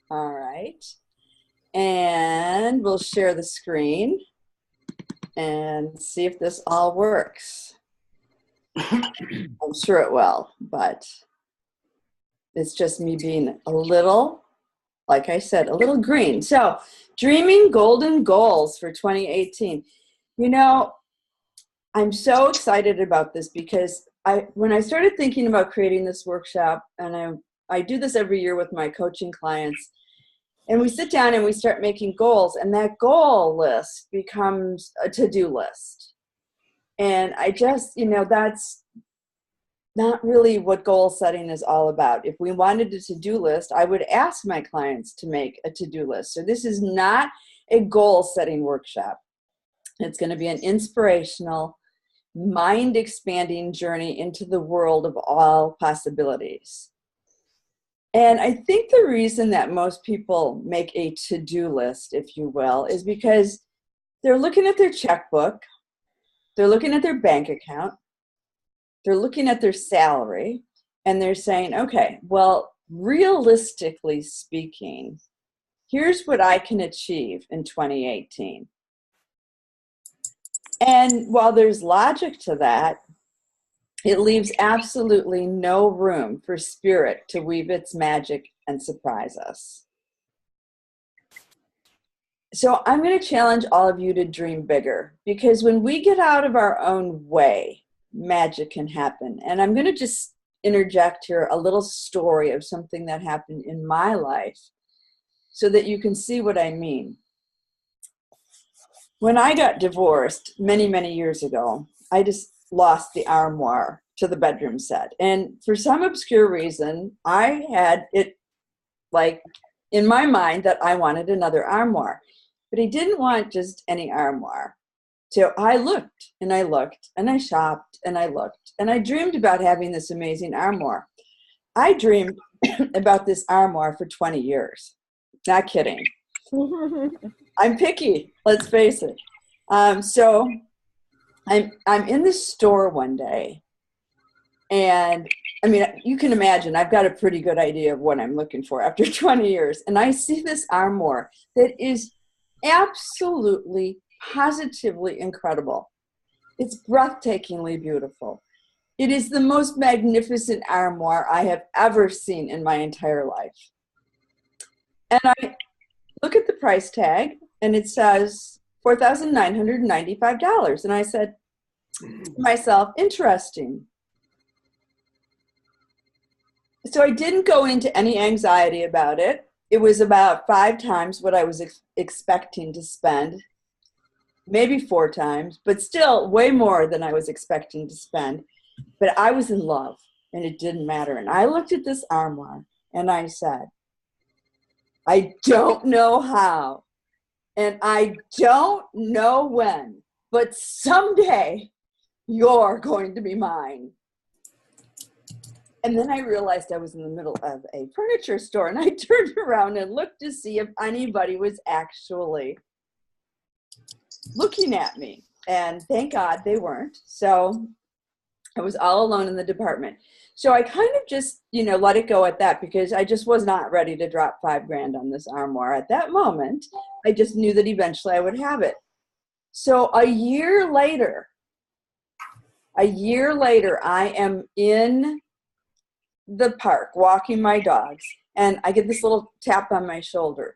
All right. And we'll share the screen and see if this all works. I'm sure it will, but it's just me being a little, like I said, a little green. So, dreaming golden goals for 2018. You know, I'm so excited about this because when I started thinking about creating this workshop, and I do this every year with my coaching clients, and we sit down and we start making goals, and that goal list becomes a to-do list. And I just, that's not really what goal setting is all about. If we wanted a to-do list, I would ask my clients to make a to-do list. So this is not a goal setting workshop. It's going to be an inspirational, mind expanding journey into the world of all possibilities. And I think the reason that most people make a to-do list, if you will, is because they're looking at their checkbook, they're looking at their bank account, they're looking at their salary, and they're saying, okay, well, realistically speaking, here's what I can achieve in 2018. And while there's logic to that, it leaves absolutely no room for spirit to weave its magic and surprise us. So I'm going to challenge all of you to dream bigger, because when we get out of our own way, magic can happen. And I'm going to just interject here a little story of something that happened in my life so that you can see what I mean. When I got divorced many, many years ago, I just lost the armoire to the bedroom set. And for some obscure reason, I had it like in my mind that I wanted another armoire. But I didn't want just any armoire. So I looked and I looked and I shopped and I looked and I dreamed about having this amazing armoire. I dreamed about this armoire for 20 years. Not kidding. I'm picky, let's face it. So I'm in the store one day, and I mean, you can imagine I've got a pretty good idea of what I'm looking for after 20 years. And I see this armoire that is absolutely, positively incredible. It's breathtakingly beautiful. It is the most magnificent armoire I have ever seen in my entire life. And I look at the price tag, and it says $4,995. And I said to myself, interesting. So I didn't go into any anxiety about it. It was about 5 times what I was expecting to spend, maybe 4 times, but still way more than I was expecting to spend. But I was in love, and it didn't matter. And I looked at this armoire, and I said, I don't know how, and I don't know when, but someday you're going to be mine. And then I realized I was in the middle of a furniture store, and I turned around and looked to see if anybody was actually looking at me. And thank God they weren't. So I was all alone in the department. So I kind of just, let it go at that, because I just was not ready to drop $5,000 on this armoire at that moment. I just knew that eventually I would have it. So a year later, I am in the park walking my dogs, and I get this little tap on my shoulder.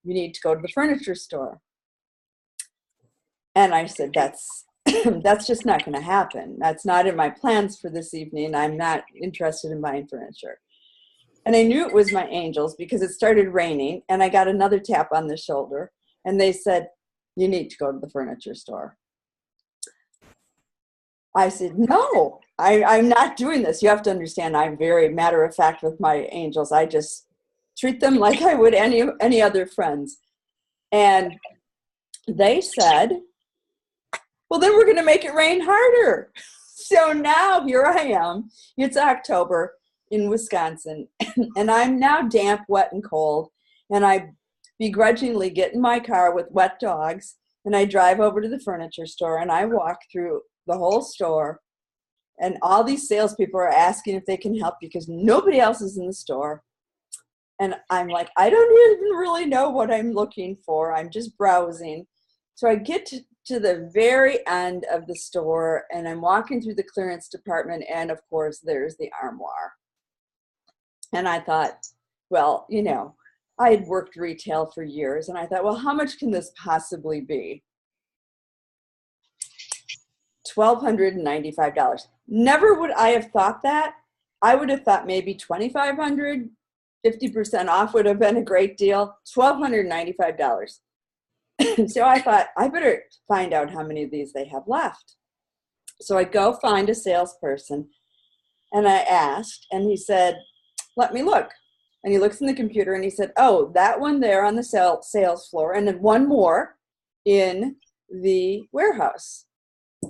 You need to go to the furniture store. And I said, that's just not going to happen. That's not in my plans for this evening. I'm not interested in buying furniture. And I knew it was my angels because it started raining, and I got another tap on the shoulder, and they said, you need to go to the furniture store. I said, no, I'm not doing this. You have to understand, I'm very matter of fact with my angels. I just treat them like I would any other friends. And they said, well, then we're going to make it rain harder. So now here I am. It's October in Wisconsin, and I'm now damp, wet, and cold. And I begrudgingly get in my car with wet dogs, and I drive over to the furniture store, and I walk through the whole store, and all these salespeople are asking if they can help because nobody else is in the store. And I'm like, I don't even really know what I'm looking for. I'm just browsing. So I get to the very end of the store, and I'm walking through the clearance department, and of course there's the armoire. And I thought, well, you know, I had worked retail for years, and I thought, well, how much can this possibly be? $1,295. Never would I have thought that. I would have thought maybe $2,500, 50% off would have been a great deal. $1,295. So I thought, I better find out how many of these they have left. So I go find a salesperson, and I asked, and he said, let me look. And he looks in the computer, and he said, oh, that one there on the sales floor, and then one more in the warehouse.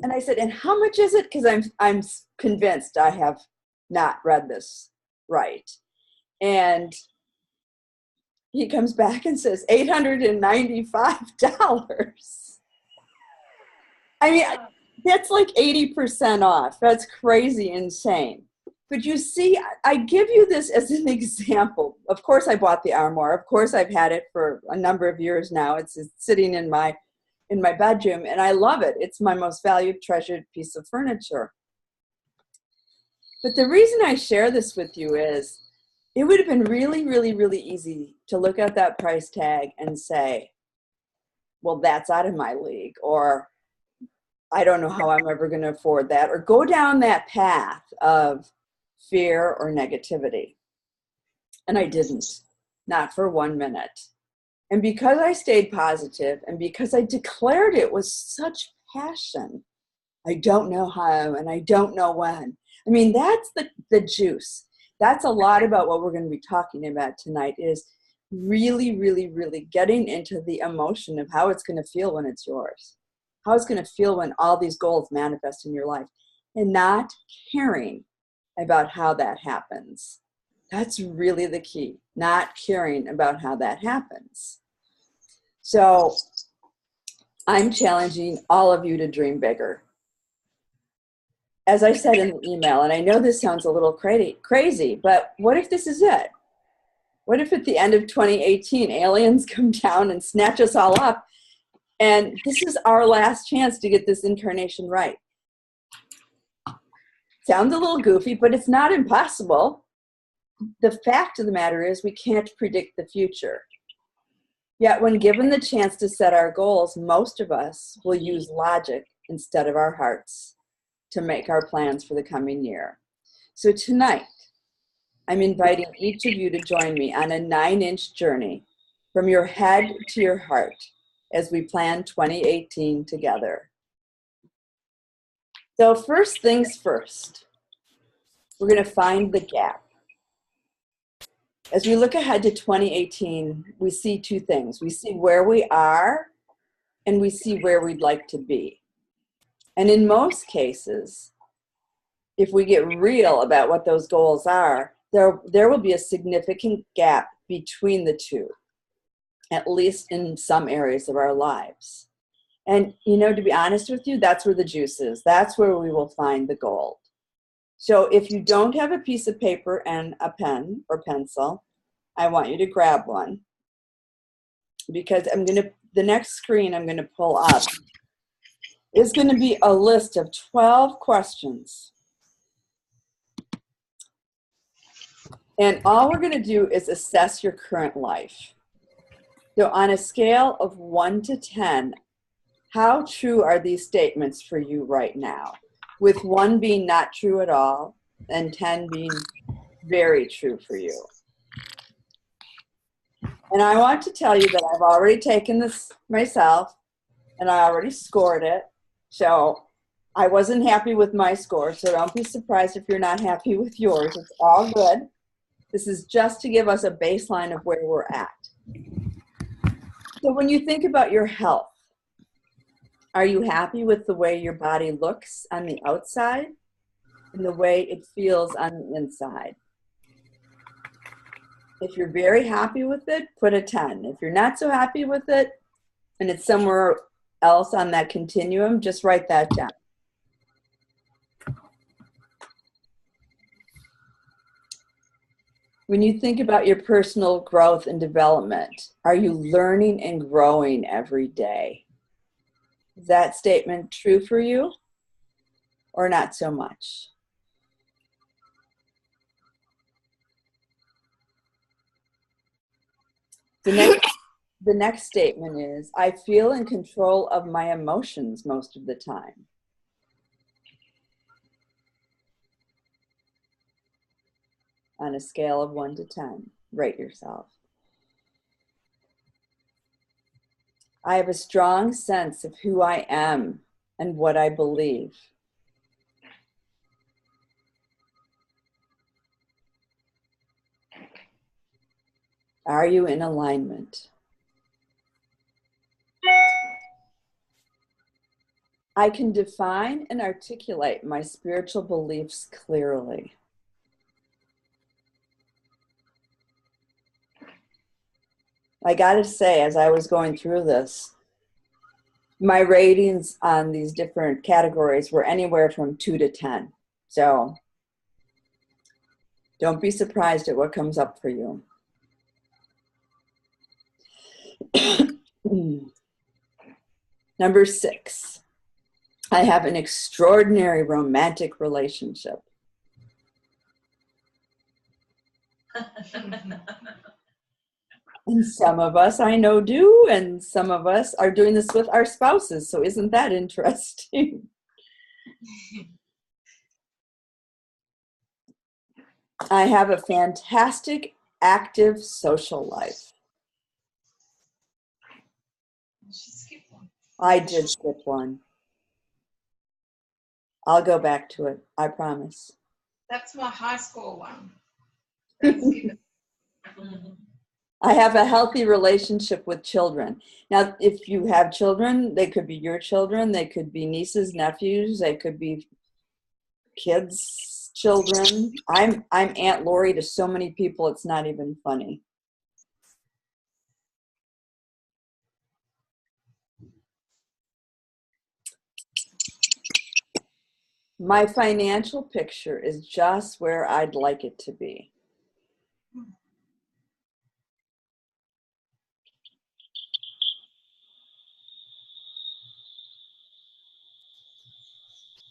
And I said, and how much is it? Because I'm convinced I have not read this right. And he comes back and says, $895. I mean, that's like 80% off. That's crazy insane. But you see, I give you this as an example. Of course, I bought the armoire. Of course, I've had it for a number of years now. It's sitting in my bedroom, and I love it. It's my most valued, treasured piece of furniture. But the reason I share this with you is it would have been really, really, really easy to look at that price tag and say, well, that's out of my league, or I don't know how I'm ever going to afford that, or go down that path of fear or negativity. And I didn't, not for 1 minute. And because I stayed positive, and because I declared it with such passion, I don't know how and I don't know when. I mean, that's the juice. That's a lot about what we're going to be talking about tonight, is really, really, really getting into the emotion of how it's going to feel when it's yours, how it's going to feel when all these goals manifest in your life, and not caring about how that happens. That's really the key, not caring about how that happens. So I'm challenging all of you to dream bigger. As I said in the email, and I know this sounds a little crazy, but what if this is it? What if at the end of 2018, aliens come down and snatch us all up, and this is our last chance to get this incarnation right? Sounds a little goofy, but it's not impossible. The fact of the matter is we can't predict the future. Yet when given the chance to set our goals, most of us will use logic instead of our hearts to make our plans for the coming year. So tonight, I'm inviting each of you to join me on a 9-inch journey from your head to your heart as we plan 2018 together. So first things first, we're going to find the gap. As we look ahead to 2018, we see two things. We see where we are, and we see where we'd like to be. And in most cases, if we get real about what those goals are, there will be a significant gap between the two, at least in some areas of our lives. And, you know, to be honest with you, that's where the juice is. That's where we will find the gold. So if you don't have a piece of paper and a pen or pencil, I want you to grab one, because the next screen I'm going to pull up is going to be a list of 12 questions. And all we're going to do is assess your current life. So on a scale of 1 to 10, how true are these statements for you right now? With 1 being not true at all, and 10 being very true for you. And I want to tell you that I've already taken this myself, and I already scored it. So I wasn't happy with my score, so don't be surprised if you're not happy with yours. It's all good. This is just to give us a baseline of where we're at. So when you think about your health, are you happy with the way your body looks on the outside and the way it feels on the inside? If you're very happy with it, put a 10. If you're not so happy with it and it's somewhere else on that continuum, just write that down. When you think about your personal growth and development, are you learning and growing every day? Is that statement true for you or not so much? The next statement is, I feel in control of my emotions most of the time. On a scale of 1 to 10, rate yourself. I have a strong sense of who I am and what I believe. Are you in alignment? I can define and articulate my spiritual beliefs clearly. I gotta say, as I was going through this, my ratings on these different categories were anywhere from 2 to 10. So don't be surprised at what comes up for you. Number 6, I have an extraordinary romantic relationship. And some of us I know do, and some of us are doing this with our spouses. So isn't that interesting? I have a fantastic, active social life. I did skip one. I'll go back to it, I promise. That's my high school one. I have a healthy relationship with children. Now, if you have children, they could be your children, they could be nieces, nephews, they could be kids' children. I'm Aunt Lori to so many people, it's not even funny. My financial picture is just where I'd like it to be.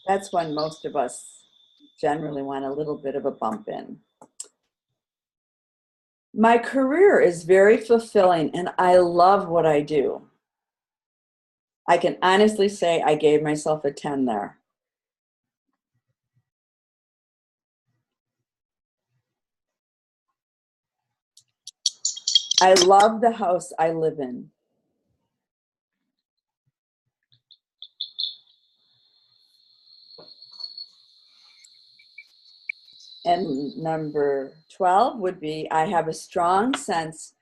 That's when most of us generally want a little bit of a bump in. My career is very fulfilling and I love what I do. I can honestly say I gave myself a 10 there. I love the house I live in. And number 12 would be, I have a strong sense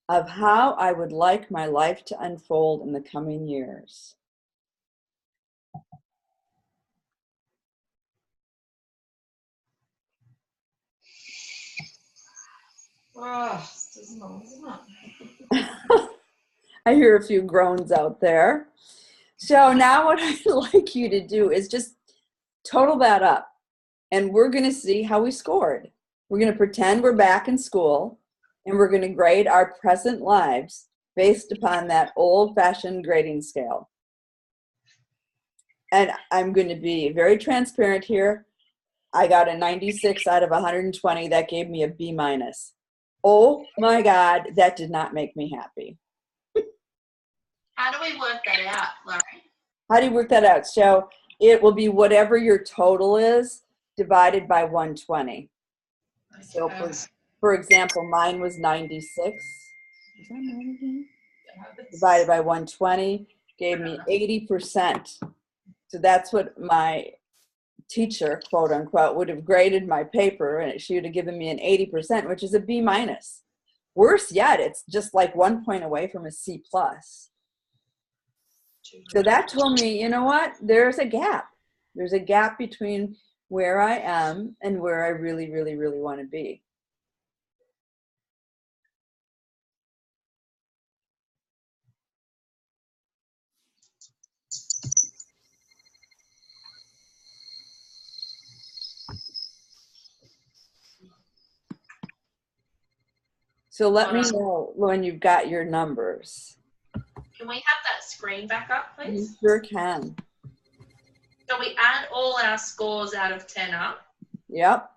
of how I would like my life to unfold in the coming years. Oh, this is long, isn't it? I hear a few groans out there. So now what I'd like you to do is just total that up. And we're going to see how we scored. We're going to pretend we're back in school, and we're going to grade our present lives based upon that old-fashioned grading scale. And I'm going to be very transparent here. I got a 96 out of 120. That gave me a B minus. Oh my God, that did not make me happy. How do we work that out, Laurie? How do you work that out? So it will be whatever your total is divided by 120. Okay. So for example, mine was 96. Is that mine again? Divided by 120 gave me 80%. So that's what my teacher, quote unquote, would have graded my paper, and she would have given me an 80%, which is a B minus. Worse yet, it's just like 1 point away from a C plus. So that told me, you know what? There's a gap. There's a gap between where I am and where I really, really, really want to be. So let me know when you've got your numbers. Can we have that screen back up, You please? sure can. So we add all our scores out of 10 up. Yep.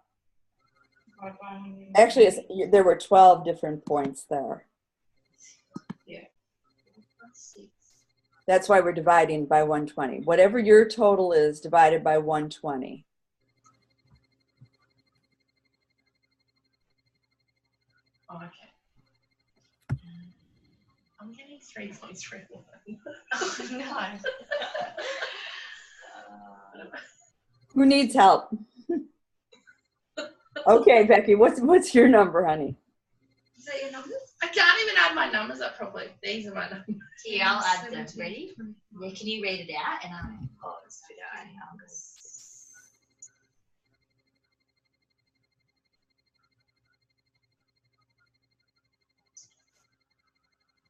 Actually, there were 12 different points there. Yeah. That's why we're dividing by 120. Whatever your total is divided by 120. Oh, okay. I'm getting 3.31. Oh, no. Who needs help? Okay, Becky, what's your number, honey? Is that your numbers? I can't even add my numbers up properly. These are my numbers. Here, I'll add them. Ready? Yeah, can you read it out? And I'll pause for your numbers.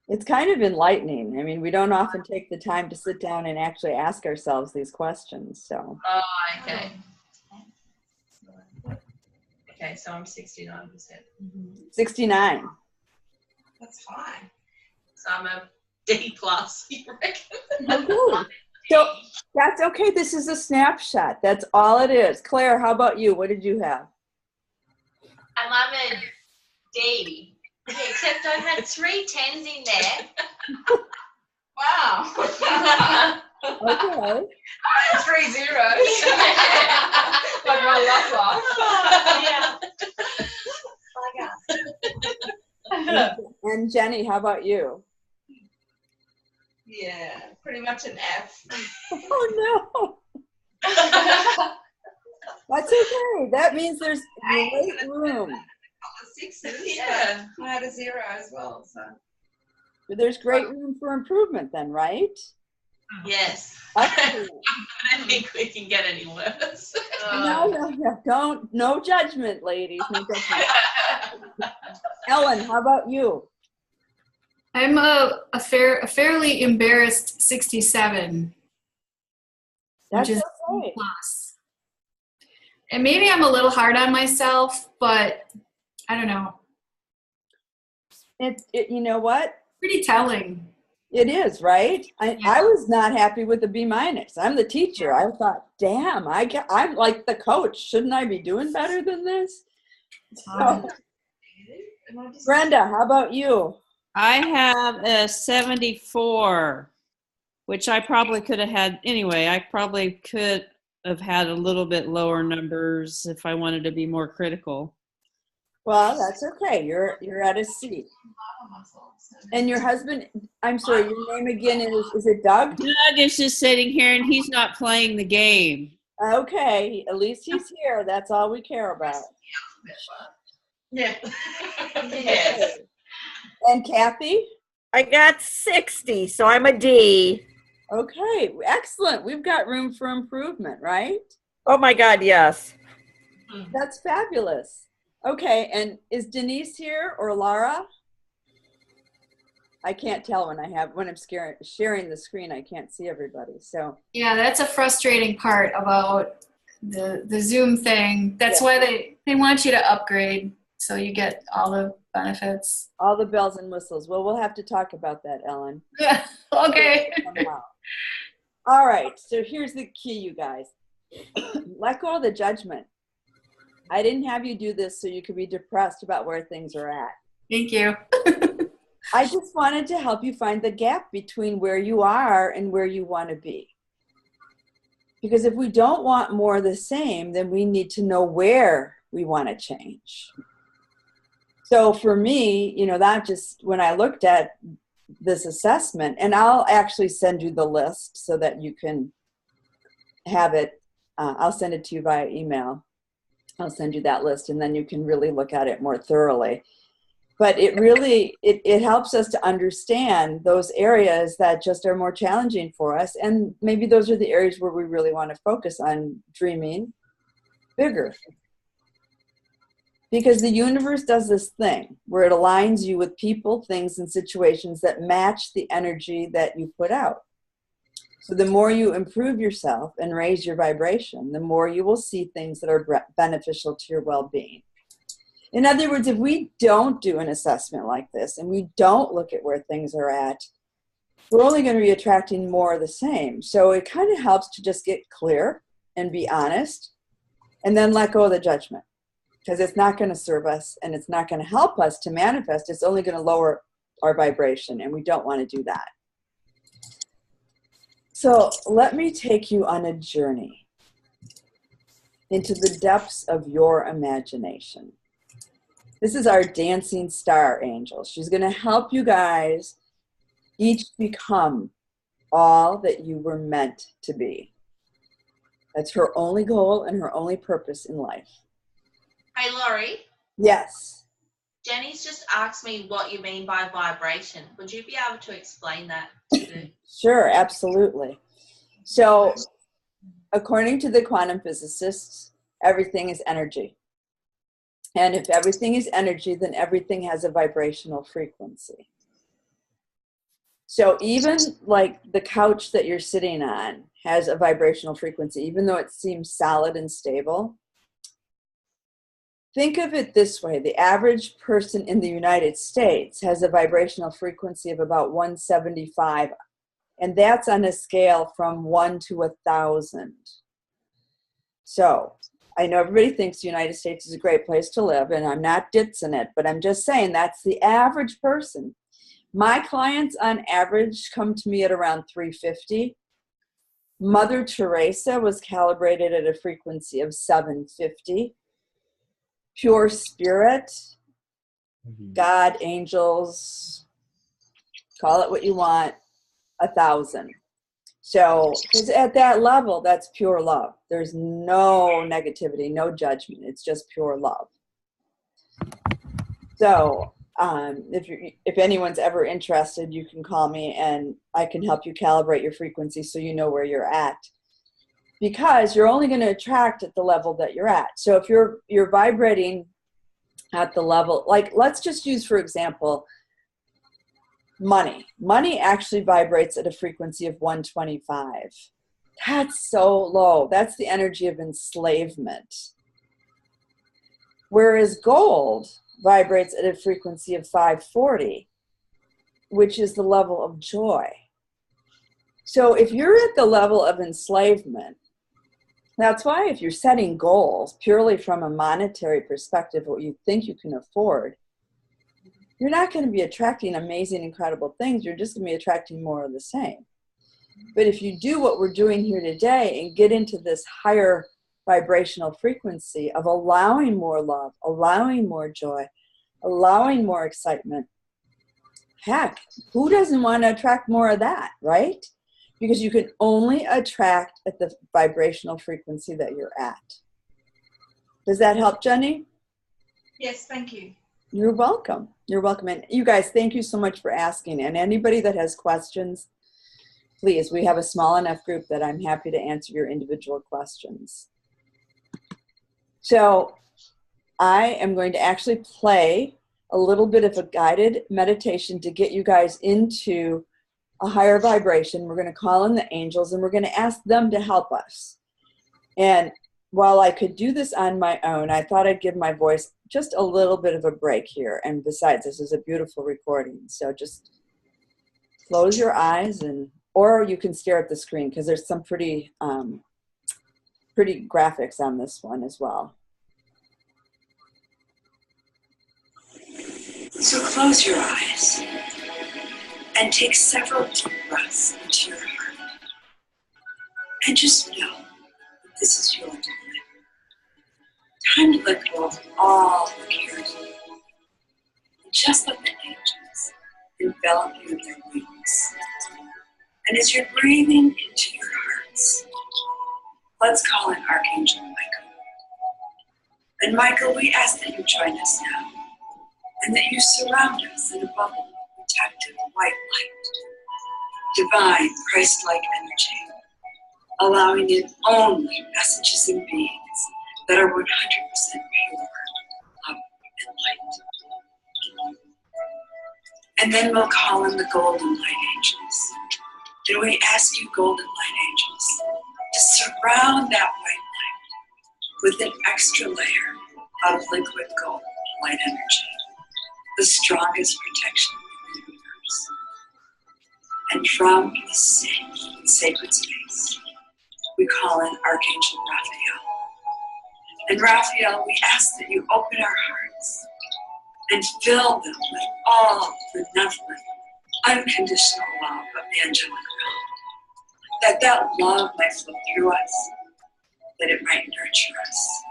It's kind of enlightening. I mean, we don't often take the time to sit down and actually ask ourselves these questions. So. Oh, okay. Okay, so I'm 69%. 69. That's high. So I'm a D plus, you reckon? Okay. So that's okay. This is a snapshot. That's all it is. Claire, how about you? What did you have? I'm a D. Yeah, except I had 3 10s in there. Wow. Okay. 3 zeros. Like my love life. Yeah. And Jenny, how about you? Yeah, pretty much an F. Oh no. That's okay. That means there's great room. Sixes. Yeah. I had a 0 as well. So. There's great room for improvement then, right? Yes. Excellent. I don't think we can get any worse. No, no judgment, ladies. No judgment. Ellen, how about you? I'm a fairly embarrassed 67, That's which is okay. plus. And maybe I'm a little hard on myself, but I don't know. You know what? Pretty telling. It is, right? Yeah. I was not happy with the B minus. I'm the teacher. I thought, damn, I'm like the coach. Shouldn't I be doing better than this? So, Brenda, how about you? I have a 74, which I probably could have had anyway. I probably could have had a little bit lower numbers if I wanted to be more critical. Well, that's okay. You're at a C. And your husband, I'm sorry, your name again is it Doug? Doug is just sitting here and he's not playing the game. Okay, at least he's here. That's all we care about. Yeah. Yes. And Kathy? I got 60, so I'm a D. Okay, excellent. We've got room for improvement, right? Oh my God, yes. That's fabulous. Okay, and is Denise here or Laura? I can't tell when I'm sharing the screen. I can't see everybody. So Yeah, that's a frustrating part about the Zoom thing. That's why they want you to upgrade so you get all the benefits. all the bells and whistles. Well, we'll have to talk about that, Ellen. Okay. All right. So here's the key, you guys. Let go of the judgment. I didn't have you do this so you could be depressed about where things are at. Thank you. I just wanted to help you find the gap between where you are and where you want to be. Because if we don't want more of the same, then we need to know where we want to change. So for me, that just, when I looked at this assessment, and I'll actually send you the list so that you can have it. I'll send it to you via email. I'll send you that list, and then you can really look at it more thoroughly. But it really, it helps us to understand those areas that just are more challenging for us. And maybe those are the areas where we really want to focus on dreaming bigger. Because the universe does this thing where it aligns you with people, things, and situations that match the energy that you put out. So the more you improve yourself and raise your vibration, the more you will see things that are beneficial to your well-being. In other words, if we don't do an assessment like this and we don't look at where things are at, we're only going to be attracting more of the same. So it kind of helps to just get clear and be honest and then let go of the judgment, because it's not going to serve us and it's not going to help us to manifest. It's only going to lower our vibration, and we don't want to do that. So let me take you on a journey into the depths of your imagination. This is our dancing star angel. She's going to help you guys each become all that you were meant to be. That's her only goal and her only purpose in life. Hey, Laurie, Yes. Jenny's just asked me what you mean by vibration. Would you be able to explain that to me? Sure, absolutely. So, according to the quantum physicists, everything is energy. And if everything is energy, then everything has a vibrational frequency. So even like the couch that you're sitting on has a vibrational frequency, even though it seems solid and stable. Think of it this way. The average person in the United States has a vibrational frequency of about 175, and that's on a scale from 1 to 1,000. So I know everybody thinks the United States is a great place to live, and I'm not ditzing it, but I'm just saying that's the average person. My clients on average come to me at around 350. Mother Teresa was calibrated at a frequency of 750. Pure spirit, God, angels, call it what you want, 1,000. So, because at that level, that's pure love. There's no negativity, no judgment. It's just pure love. So, if anyone's ever interested, you can call me and I can help you calibrate your frequency so you know where you're at. Because you're only going to attract at the level that you're at. So if you're vibrating at the level, like let's just use, for example, money. Money actually vibrates at a frequency of 125. That's so low. That's the energy of enslavement. Whereas gold vibrates at a frequency of 540, which is the level of joy. So if you're at the level of enslavement, that's why if you're setting goals purely from a monetary perspective, what you think you can afford, you're not going to be attracting amazing, incredible things. You're just going to be attracting more of the same. But if you do what we're doing here today and get into this higher vibrational frequency of allowing more love, allowing more joy, allowing more excitement, heck, who doesn't want to attract more of that, right? Because you can only attract at the vibrational frequency that you're at. Does that help, Jenny? Yes, thank you. You're welcome. You're welcome. And you guys, thank you so much for asking. And anybody that has questions, please, we have a small enough group that I'm happy to answer your individual questions. So I am going to actually play a little bit of a guided meditation to get you guys into a higher vibration. We're going to call in the angels and we're going to ask them to help us. And while I could do this on my own, I thought I'd give my voice just a little bit of a break here. And besides, this is a beautiful recording. So just close your eyes or you can stare at the screen because there's some pretty graphics on this one as well. So close your eyes and take several deep breaths into your heart. And just know that this is your time. Time to let go of all the cares. And just let the angels envelop you in their wings. And as you're breathing into your hearts, let's call in Archangel Michael. And Michael, we ask that you join us now and that you surround us in a bubble of protective white light, divine Christ-like energy, allowing in only messages and beings that are 100% pure, love, and light. And then we'll call in the golden light angels. And we ask you, golden light angels, to surround that white light with an extra layer of liquid gold white energy, the strongest protection in the universe. And from the sacred space, we call in Archangel Raphael. And Raphael, we ask that you open our hearts and fill them with all the benevolent, unconditional love of the angelic realm. That love might flow through us, that it might nurture us,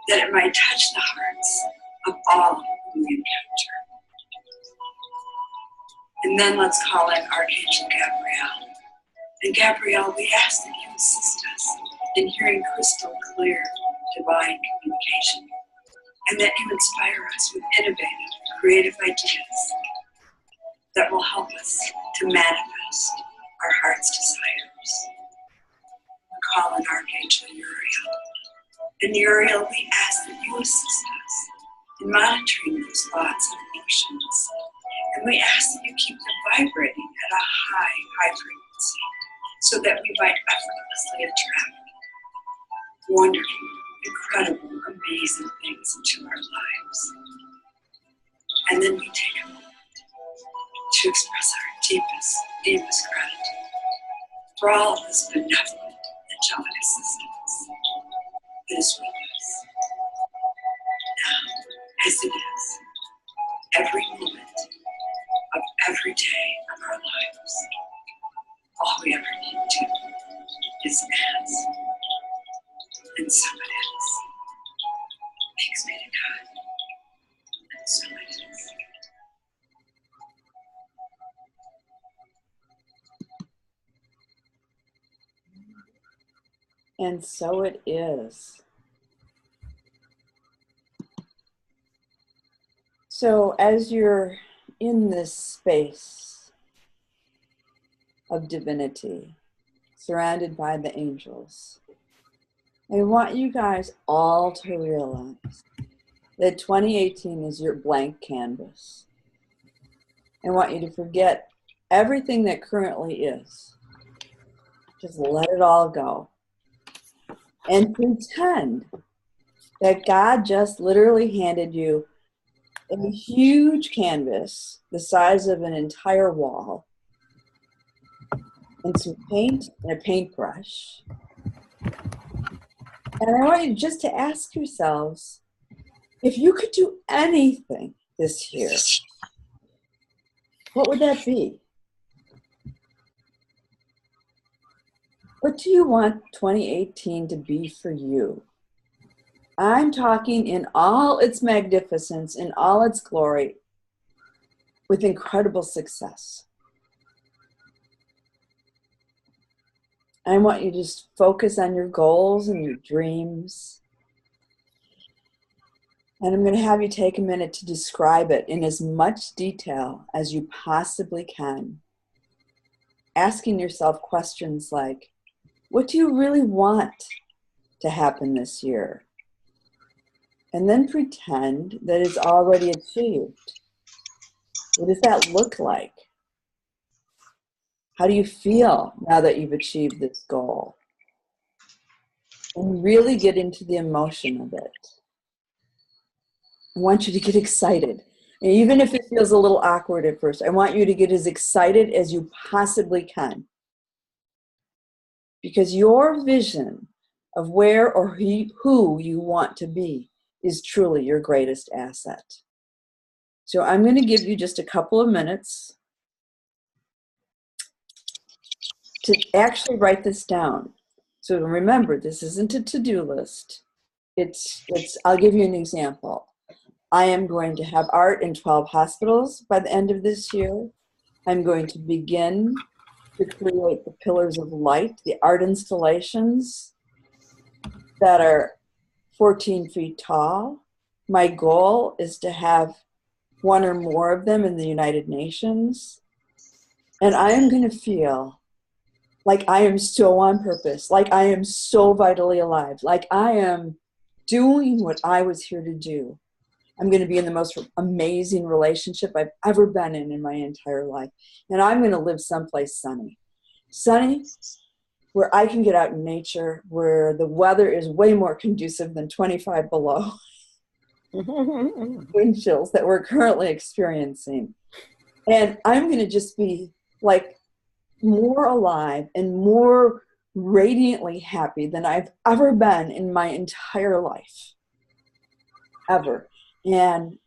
that it might touch the hearts of all who we encounter. And then let's call in Archangel Gabriel. And Gabriel, we ask that you assist us in hearing crystal clear divine communication, and that you inspire us with innovative, creative ideas that will help us to manifest our heart's desires. We call in Archangel Uriel. And Uriel, we ask that you assist us in monitoring those thoughts and emotions. And we ask that you keep them vibrating at a high frequency, so that we might effortlessly attract wonderful, incredible, amazing things into our lives. And then we take a moment to express our deepest gratitude for all of this benevolent angelic assistance that is with us now, as it is, every moment of every day of our lives. All we ever need to is ask, and so it is. Thanks be to God, and so it is. And so it is. So as you're in this space of divinity, surrounded by the angels, I want you guys all to realize that 2018 is your blank canvas. I want you to forget everything that currently is. Just let it all go. And pretend that God just literally handed you a huge canvas the size of an entire wall, and some paint and a paintbrush. And I want you just to ask yourselves, if you could do anything this year, what would that be? What do you want 2018 to be for you? I'm talking in all its magnificence, in all its glory, with incredible success. I want you to just focus on your goals and your dreams. And I'm going to have you take a minute to describe it in as much detail as you possibly can. Asking yourself questions like, what do you really want to happen this year? And then pretend that it's already achieved. What does that look like? How do you feel now that you've achieved this goal? And really get into the emotion of it. I want you to get excited. And even if it feels a little awkward at first, I want you to get as excited as you possibly can. Because your vision of where or who you want to be is truly your greatest asset. So I'm going to give you just a couple of minutes to actually write this down. So remember, this isn't a to-do list. I'll give you an example. I am going to have art in 12 hospitals by the end of this year. I'm going to begin to create the pillars of light, the art installations that are 14 feet tall. My goal is to have one or more of them in the United Nations. And I am going to feel like I am so on purpose, like I am so vitally alive, like I am doing what I was here to do. I'm going to be in the most amazing relationship I've ever been in my entire life. And I'm going to live someplace sunny. Sunny, where I can get out in nature, where the weather is way more conducive than 25 below. wind chills that we're currently experiencing. And I'm going to just be like more alive and more radiantly happy than I've ever been in my entire life. Ever. And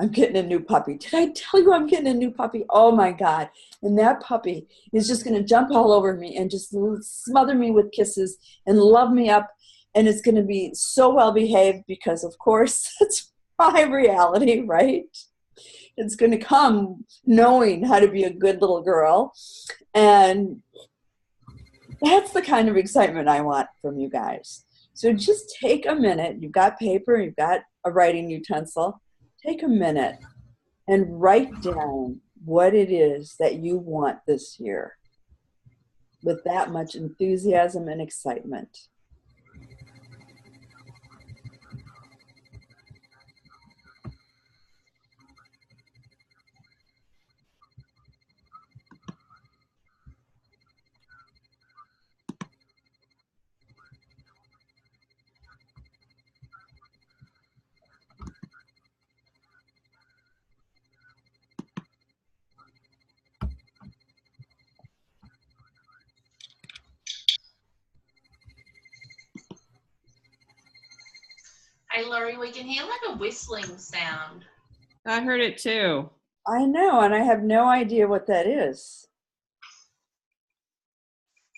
I'm getting a new puppy. Did I tell you I'm getting a new puppy? Oh my God. And that puppy is just going to jump all over me and just smother me with kisses and love me up. And it's going to be so well behaved because, of course, that's my reality, right? It's going to come knowing how to be a good little girl. And that's the kind of excitement I want from you guys. So just take a minute. You've got paper, you've got a writing utensil. Take a minute and write down what it is that you want this year with that much enthusiasm and excitement. Hey, Laurie, we can hear like a whistling sound. I heard it too. I know, and I have no idea what that is.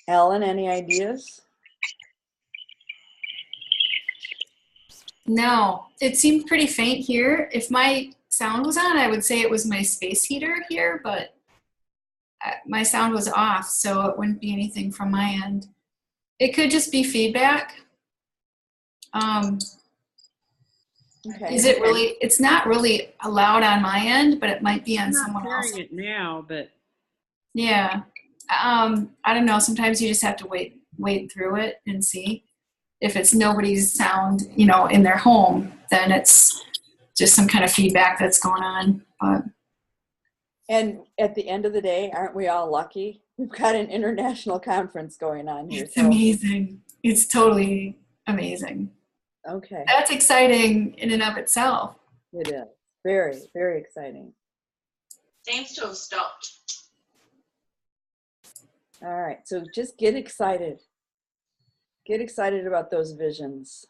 Ellen, any ideas? No, it seemed pretty faint here. If my sound was on, I would say it was my space heater here, but my sound was off, so it wouldn't be anything from my end. It could just be feedback. Okay. Is it really? It's not really loud on my end, but it might be on I'm someone not else. hearing it now, but Yeah. I don't know. Sometimes you just have to wait through it and see. If it's nobody's sound, in their home, then it's just some kind of feedback that's going on. But And at the end of the day, aren't we all lucky? We've got an international conference going on here. it's amazing. It's totally amazing. Okay. That's exciting in and of itself. It is. Very, very exciting. Seems to have stopped. All right. So just get excited. Get excited about those visions.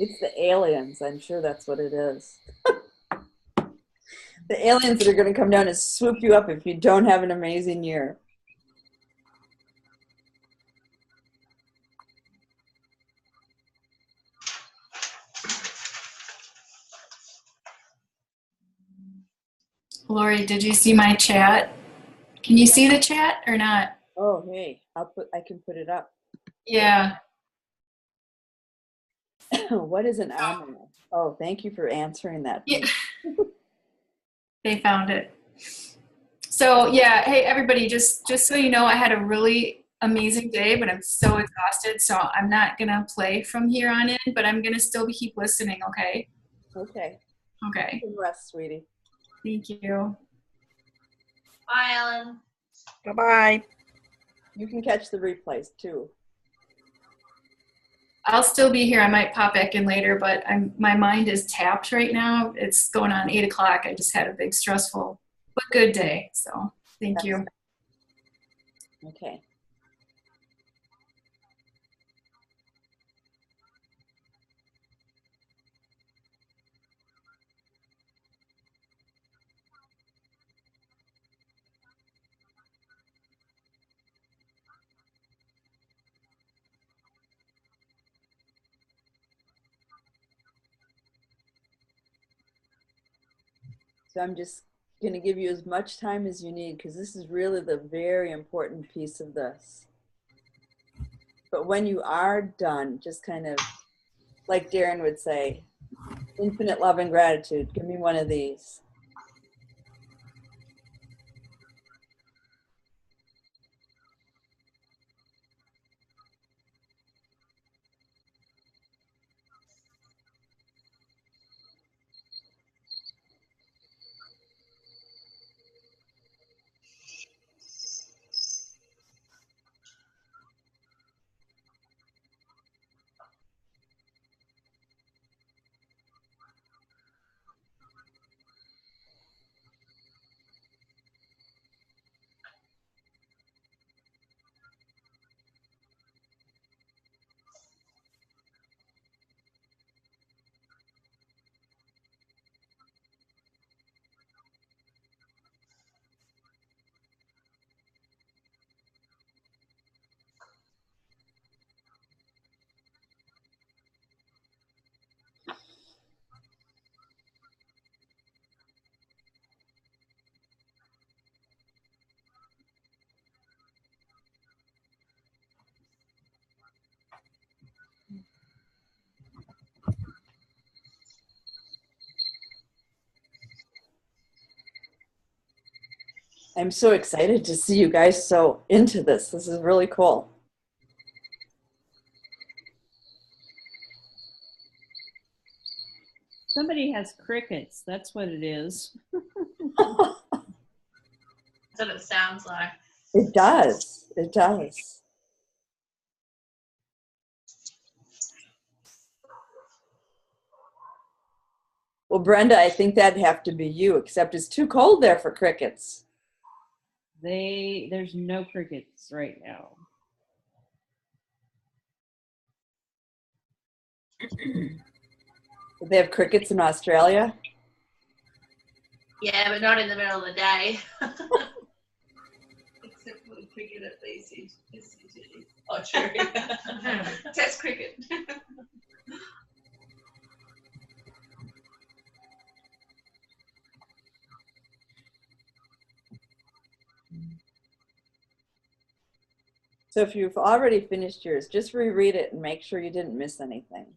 It's the aliens. I'm sure that's what it is. The aliens that are going to come down and swoop you up if you don't have an amazing year. Lori, did you see my chat? Can you see the chat or not? Oh, hey, I can put it up. Yeah. What is an armor? Oh, thank you for answering that. Yeah. They found it. So yeah, hey everybody, just so you know, I had a really amazing day, but I'm so exhausted, so I'm not gonna play from here on in, but I'm gonna still keep listening, okay? Okay. Okay. Good rest, sweetie. Thank you. Bye, Ellen. Bye-bye. You can catch the replays too. I'll still be here. I might pop back in later, but my mind is tapped right now. It's going on 8 o'clock. I just had a big stressful but good day. So thank you. Okay. So I'm just going to give you as much time as you need because this is really the very important piece of this. But when you are done, just kind of, like Darren would say, infinite love and gratitude. Give me one of these. I'm so excited to see you guys so into this. This is really cool. Somebody has crickets. That's what it is. That's what it sounds like. It does. It does. Well, Brenda, I think that'd have to be you, except it's too cold there for crickets. There's no crickets right now. Do they have crickets in Australia? Yeah, but not in the middle of the day. Except for the cricket at least. Oh, true. Test cricket. So if you've already finished yours, just reread it and make sure you didn't miss anything.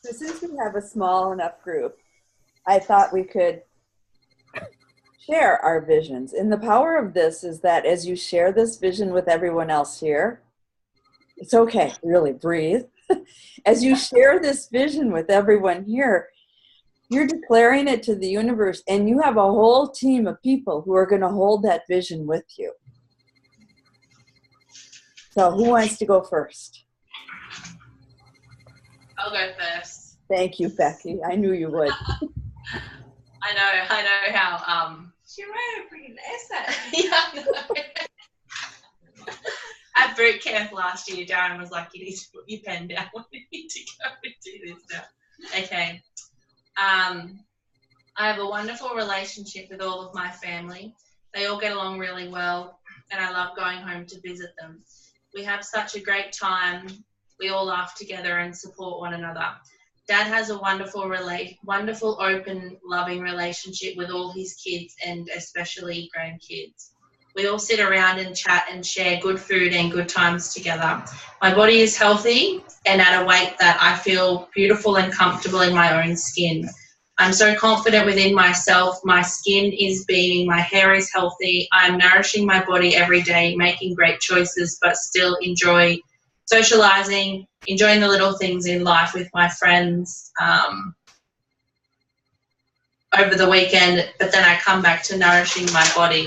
So since we have a small enough group, I thought we could share our visions. And the power of this is that as you share this vision with everyone else here, it's okay, really breathe. As you share this vision with everyone here, you're declaring it to the universe, and you have a whole team of people who are going to hold that vision with you. So who wants to go first? I'll go first. Thank you, Becky. I knew you would. I know how She wrote a freaking essay. yeah, I know. At boot camp last year, Darren was like, you need to put your pen down. We need to go and do this now. Okay. I have a wonderful relationship with all of my family. They all get along really well, and I love going home to visit them. We have such a great time. We all laugh together and support one another. Dad has a wonderful, open, loving relationship with all his kids and especially grandkids. We all sit around and chat and share good food and good times together. My body is healthy and at a weight that I feel beautiful and comfortable in my own skin. I'm so confident within myself. My skin is beaming. My hair is healthy. I'm nourishing my body every day, making great choices, but still enjoy socializing, enjoying the little things in life with my friends over the weekend, but then I come back to nourishing my body.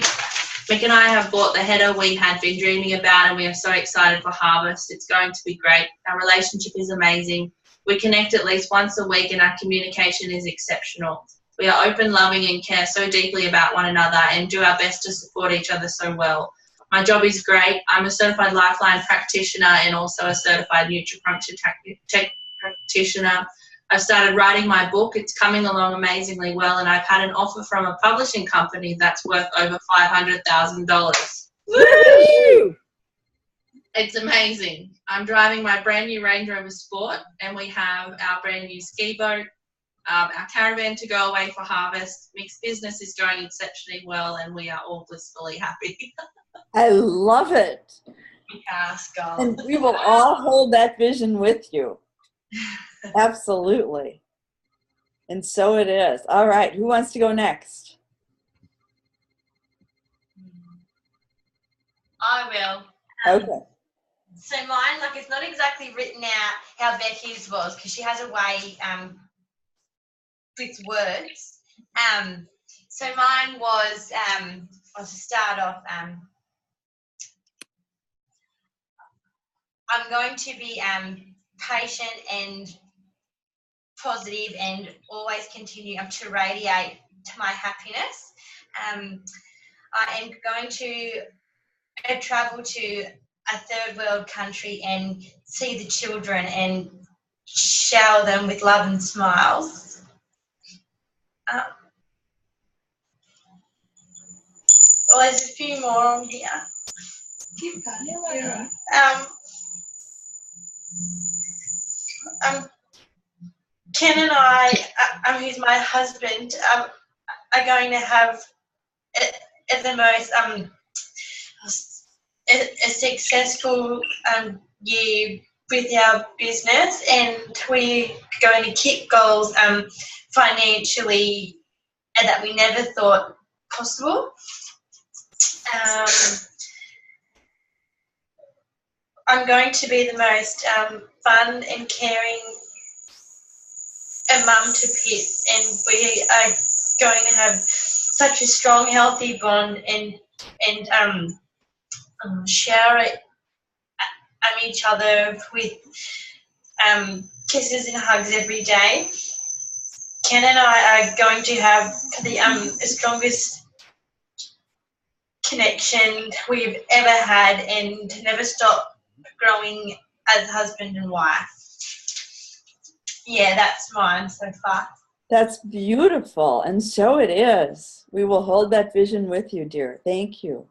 Mick and I have bought the header we had been dreaming about, and we are so excited for harvest. It's going to be great. Our relationship is amazing. We connect at least once a week, and our communication is exceptional. We are open, loving, and care so deeply about one another and do our best to support each other so well. My job is great. I'm a certified Lifeline practitioner and also a certified Nutripuncture tech practitioner. I've started writing my book. It's coming along amazingly well, and I've had an offer from a publishing company that's worth over $500,000. Woo! It's amazing. I'm driving my brand new Range Rover Sport, and we have our brand new ski boat, our caravan to go away for harvest. Mixed business is going exceptionally well, and we are all blissfully happy. I love it. Yes, God. And we will all hold that vision with you. Absolutely. And so it is. All right. Who wants to go next? I will. Okay. So mine, like, it's not exactly written out how Becky's was because she has a way with words. So mine was, I'll just start off. I'm going to be patient and positive and always continue to radiate to my happiness. I am going to travel to a third world country and see the children and shower them with love and smiles. Well, there's a few more on here. Ken and I, who's my husband, are going to have the most a successful year with our business, and we're going to keep goals financially that we never thought possible. I'm going to be the most fun and caring a mum to Pip, and we are going to have such a strong, healthy bond and share it each other with kisses and hugs every day. Ken and I are going to have the strongest connection we've ever had and never stop growing as husband and wife. Yeah, that's mine so far. That's beautiful, and so it is. We will hold that vision with you, dear. Thank you.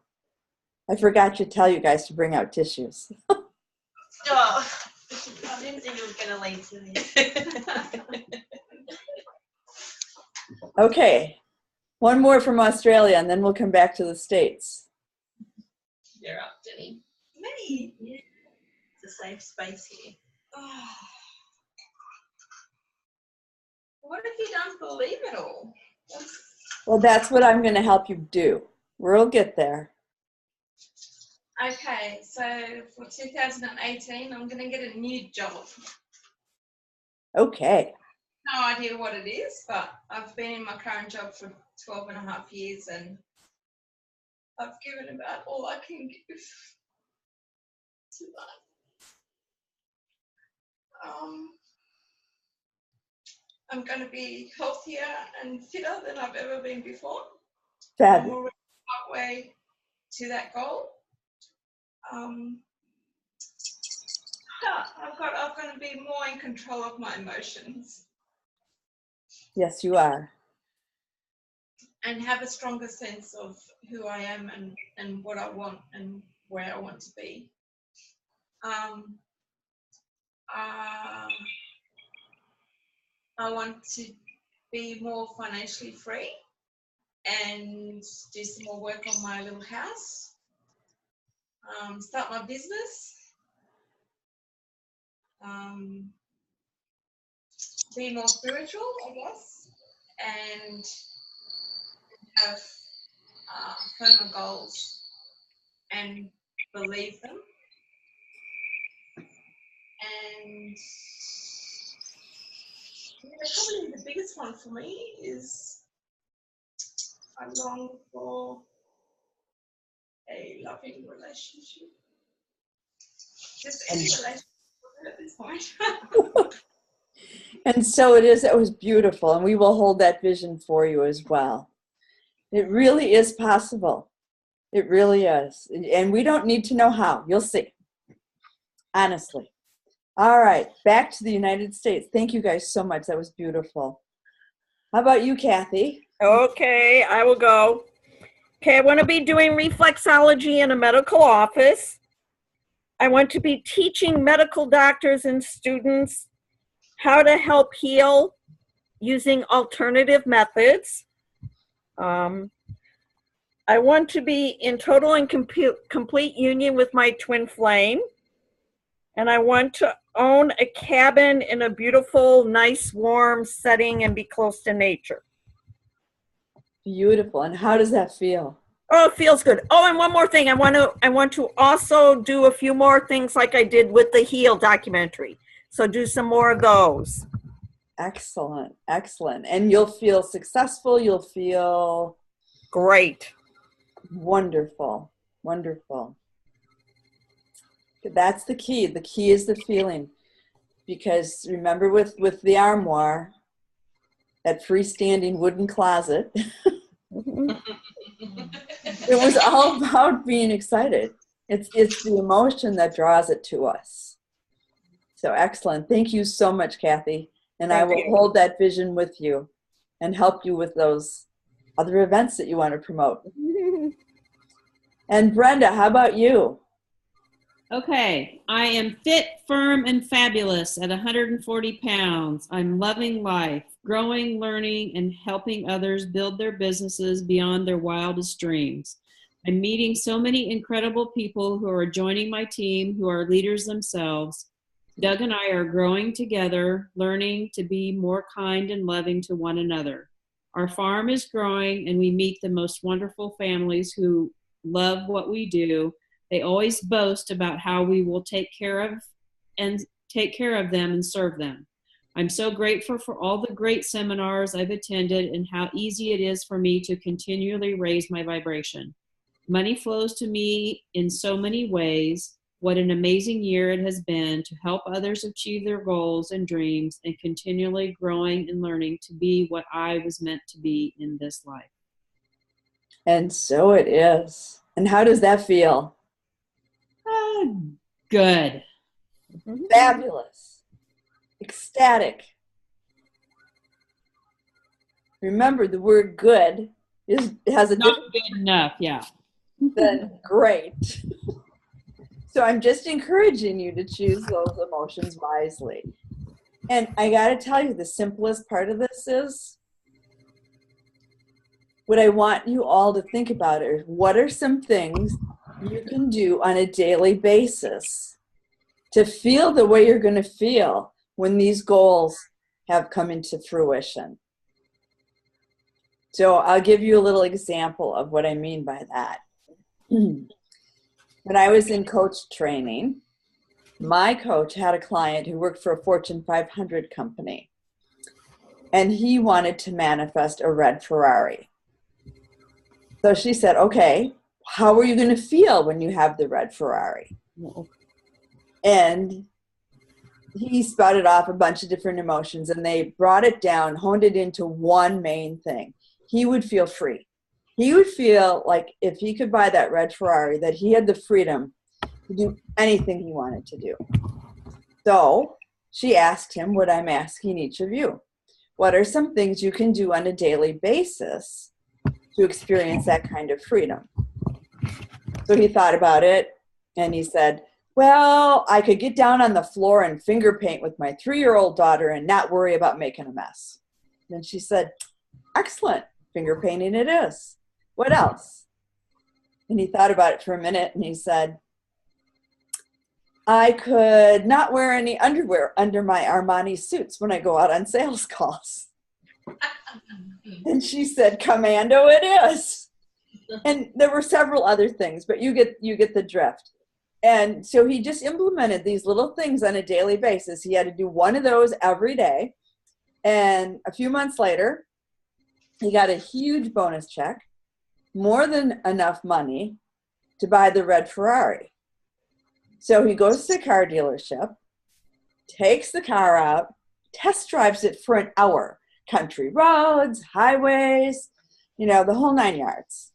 I forgot to tell you guys to bring out tissues. Oh, I didn't think it was going to lead to this. Okay, one more from Australia, and then we'll come back to the States. You're up, Jenny. Me? Yeah. It's a safe space here. Oh. What if you don't believe it all? Well, that's what I'm going to help you do. We'll get there. Okay, so for 2018, I'm going to get a new job. Okay. No idea what it is, but I've been in my current job for 12 and a half years, and I've given about all I can give to that. I'm going to be healthier and fitter than I've ever been before. I'm Fabulous. already halfway to that goal. I'm going to be more in control of my emotions Yes, you are. and have a stronger sense of who I am and what I want and where I want to be. I want to be more financially free and do some more work on my little house. Start my business. Be more spiritual, I guess, and have firmer goals and believe them. And probably the biggest one for me is I long for a loving relationship. Just any relationship at this point. And so it is. That was beautiful, and we will hold that vision for you as well. It really is possible. It really is. And we don't need to know how. You'll see. Honestly. All right. Back to the United States. Thank you guys so much. That was beautiful. How about you, Kathy? Okay, I will go. Okay, I want to be doing reflexology in a medical office. I want to be teaching medical doctors and students how to help heal using alternative methods. I want to be in total and complete union with my twin flame. And I want to own a cabin in a beautiful, nice, warm setting and be close to nature. Beautiful. And how does that feel? Oh, it feels good. Oh, and one more thing. I want to also do a few more things like I did with the Heal documentary. So do some more of those. Excellent. Excellent. And you'll feel successful. You'll feel great. Wonderful. Wonderful. That's the key. The key is the feeling. Because remember with the armoire, that freestanding wooden closet, it was all about being excited. It's the emotion that draws it to us. So excellent. Thank you so much, Kathy. And I will hold that vision with you and help you with those other events that you want to promote. And Brenda, how about you? Okay, I am fit, firm, and fabulous at 140 pounds. I'm loving life, growing, learning, and helping others build their businesses beyond their wildest dreams. I'm meeting so many incredible people who are joining my team, who are leaders themselves. Doug and I are growing together, learning to be more kind and loving to one another. Our farm is growing, and we meet the most wonderful families who love what we do. They always boast about how we will take care of them and serve them. I'm so grateful for all the great seminars I've attended and how easy it is for me to continually raise my vibration. Money flows to me in so many ways. What an amazing year it has been to help others achieve their goals and dreams and continually growing and learning to be what I was meant to be in this life. And so it is. And how does that feel? Good. Fabulous. Ecstatic. Remember, the word good has a Not different good enough, yeah. than great. So I'm just encouraging you to choose those emotions wisely. And I got to tell you, the simplest part of this is what I want you all to think about is what are some things you can do on a daily basis to feel the way you're going to feel when these goals have come into fruition. So I'll give you a little example of what I mean by that. When I was in coach training, my coach had a client who worked for a Fortune 500 company, and he wanted to manifest a red Ferrari. So she said, okay, how are you going to feel when you have the red Ferrari? And he spouted off a bunch of different emotions, and they brought it down, honed it into one main thing. He would feel free. He would feel like if he could buy that red Ferrari, that he had the freedom to do anything he wanted to do. So she asked him what I'm asking each of you. What are some things you can do on a daily basis to experience that kind of freedom? So he thought about it, and he said, well, I could get down on the floor and finger paint with my 3-year-old daughter and not worry about making a mess. And she said, excellent, finger painting it is. What else? And he thought about it for a minute, and he said, I could not wear any underwear under my Armani suits when I go out on sales calls. And she said, commando it is. And there were several other things, but you get the drift. And so he just implemented these little things on a daily basis. He had to do one of those every day. And a few months later, he got a huge bonus check, more than enough money to buy the red Ferrari. So he goes to the car dealership, takes the car out, test drives it for an hour. Country roads, highways, the whole 9 yards.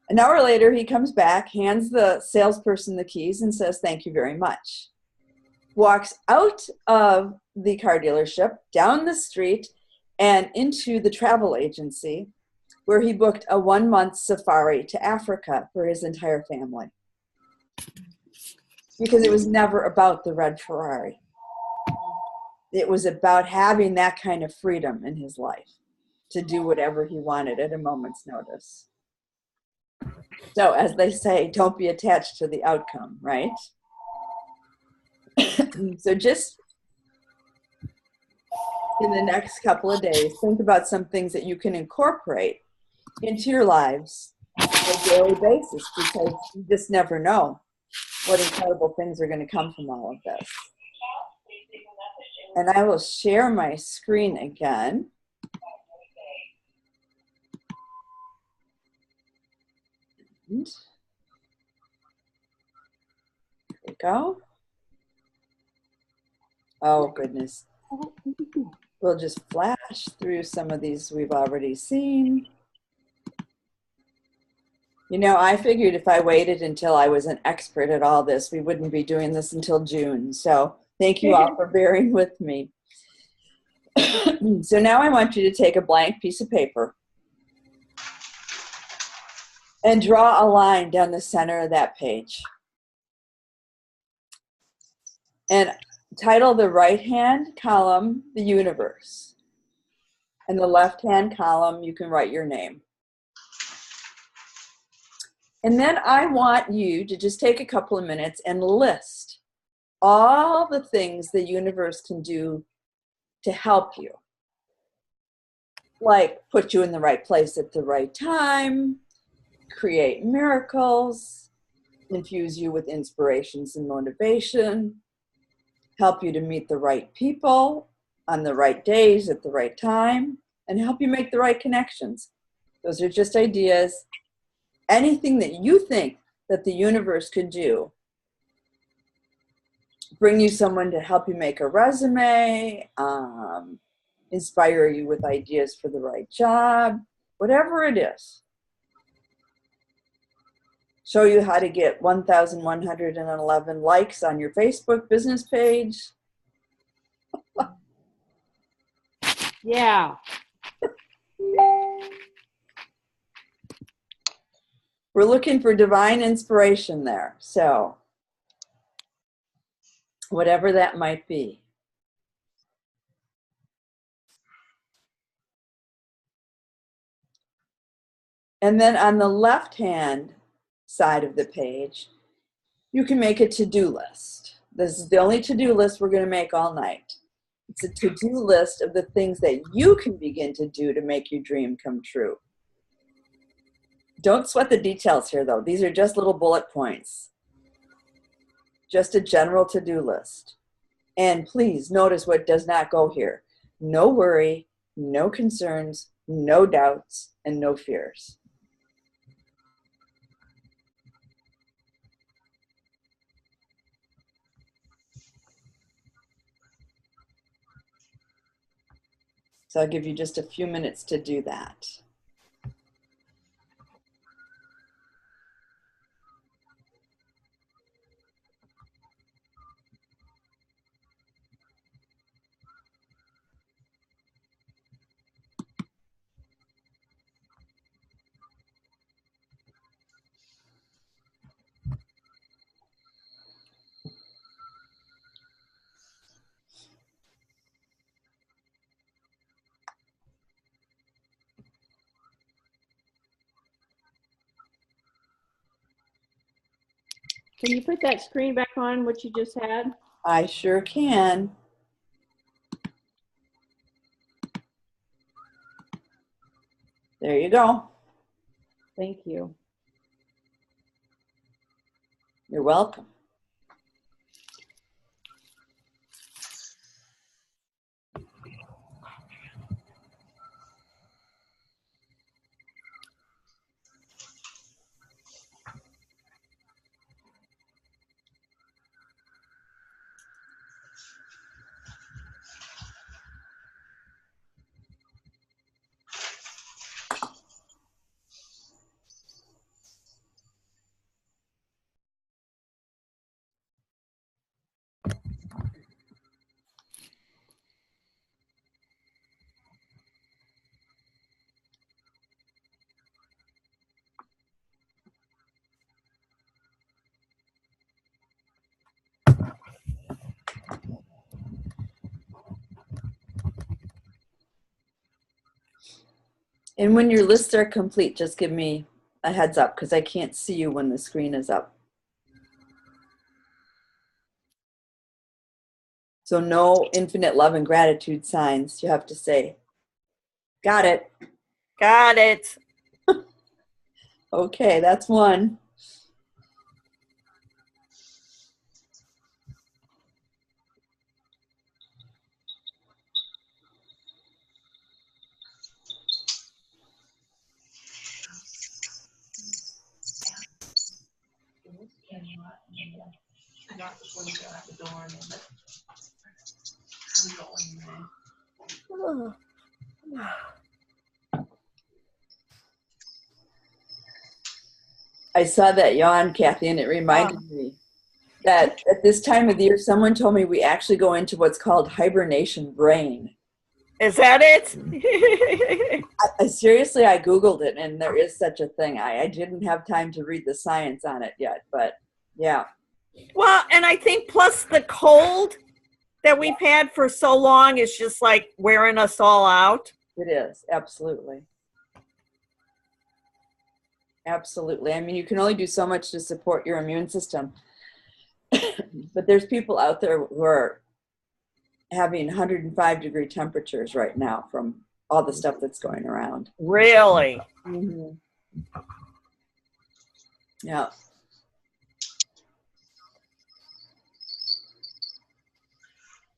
An hour later, he comes back, hands the salesperson the keys, and says, thank you very much. Walks out of the car dealership, down the street, and into the travel agency, where he booked a 1-month safari to Africa for his entire family. Because it was never about the red Ferrari. It was about having that kind of freedom in his life to do whatever he wanted at a moment's notice. So as they say, don't be attached to the outcome, right? So just in the next couple of days, think about some things that you can incorporate into your lives on a daily basis, because you just never know what incredible things are going to come from all of this. And I will share my screen again. And there we go. Oh, goodness. We'll just flash through some of these we've already seen. You know, I figured if I waited until I was an expert at all this, we wouldn't be doing this until June. So thank you all for bearing with me. So now I want you to take a blank piece of paper and draw a line down the center of that page. And title the right-hand column, the universe. And the left-hand column, you can write your name. And then I want you to just take a couple of minutes and list all the things the universe can do to help you. Like put you in the right place at the right time, create miracles, infuse you with inspirations and motivation, help you to meet the right people on the right days at the right time, and help you make the right connections. Those are just ideas. Anything that you think that the universe could do. Bring you someone to help you make a resume, inspire you with ideas for the right job, whatever it is. Show you how to get 1,111 likes on your Facebook business page. Yeah. We're looking for divine inspiration there. So whatever that might be. And then on the left-hand side of the page, you can make a to-do list. This is the only to-do list we're going to make all night. It's a to-do list of the things that you can begin to do to make your dream come true. Don't sweat the details here, though. These are just little bullet points. Just a general to-do list. And please notice what does not go here. No worry, no concerns, no doubts, and no fears. So I'll give you just a few minutes to do that. Can you put that screen back on, what you just had? I sure can. There you go. Thank you. You're welcome. And when your lists are complete, just give me a heads up because I can't see you when the screen is up. So no infinite love and gratitude signs. You have to say, got it. Got it. Okay, that's one. I got the one go out the door and then I'm going there. I saw that yawn, Kathy, and it reminded me that at this time of the year, someone told me we actually go into what's called hibernation brain. Is that it? Seriously, I Googled it, and there is such a thing. I didn't have time to read the science on it yet, but yeah. Well, and I think plus the cold that we've had for so long is just like wearing us all out. It is, absolutely. Absolutely. I mean, you can only do so much to support your immune system. But there's people out there who are having 105-degree temperatures right now from all the stuff that's going around. Really? Mm-hmm. Yeah.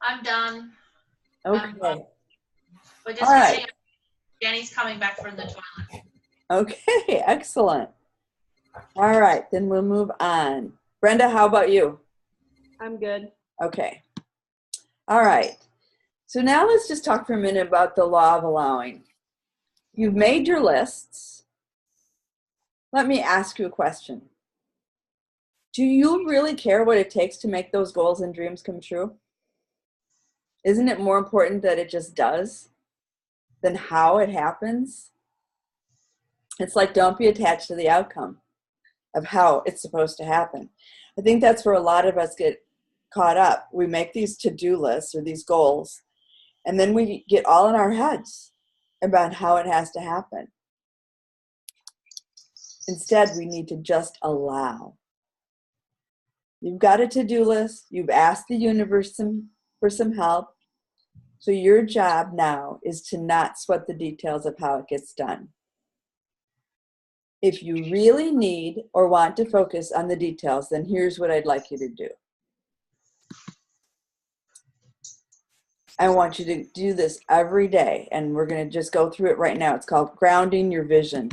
I'm done. Okay. We're just All right. finishing up. Jenny's coming back from the toilet. Okay, excellent. All right, then we'll move on. Brenda, how about you? I'm good. Okay. All right. So now let's just talk for a minute about the law of allowing. You've made your lists. Let me ask you a question. Do you really care what it takes to make those goals and dreams come true? Isn't it more important that it just does than how it happens? It's like, don't be attached to the outcome of how it's supposed to happen. I think that's where a lot of us get caught up. We make these to-do lists or these goals, and then we get all in our heads about how it has to happen. Instead, we need to just allow. You've got a to-do list. You've asked the universe for some help. So your job now is to not sweat the details of how it gets done. If you really need or want to focus on the details, then here's what I'd like you to do. I want you to do this every day, and we're going to just go through it right now. It's called grounding your vision.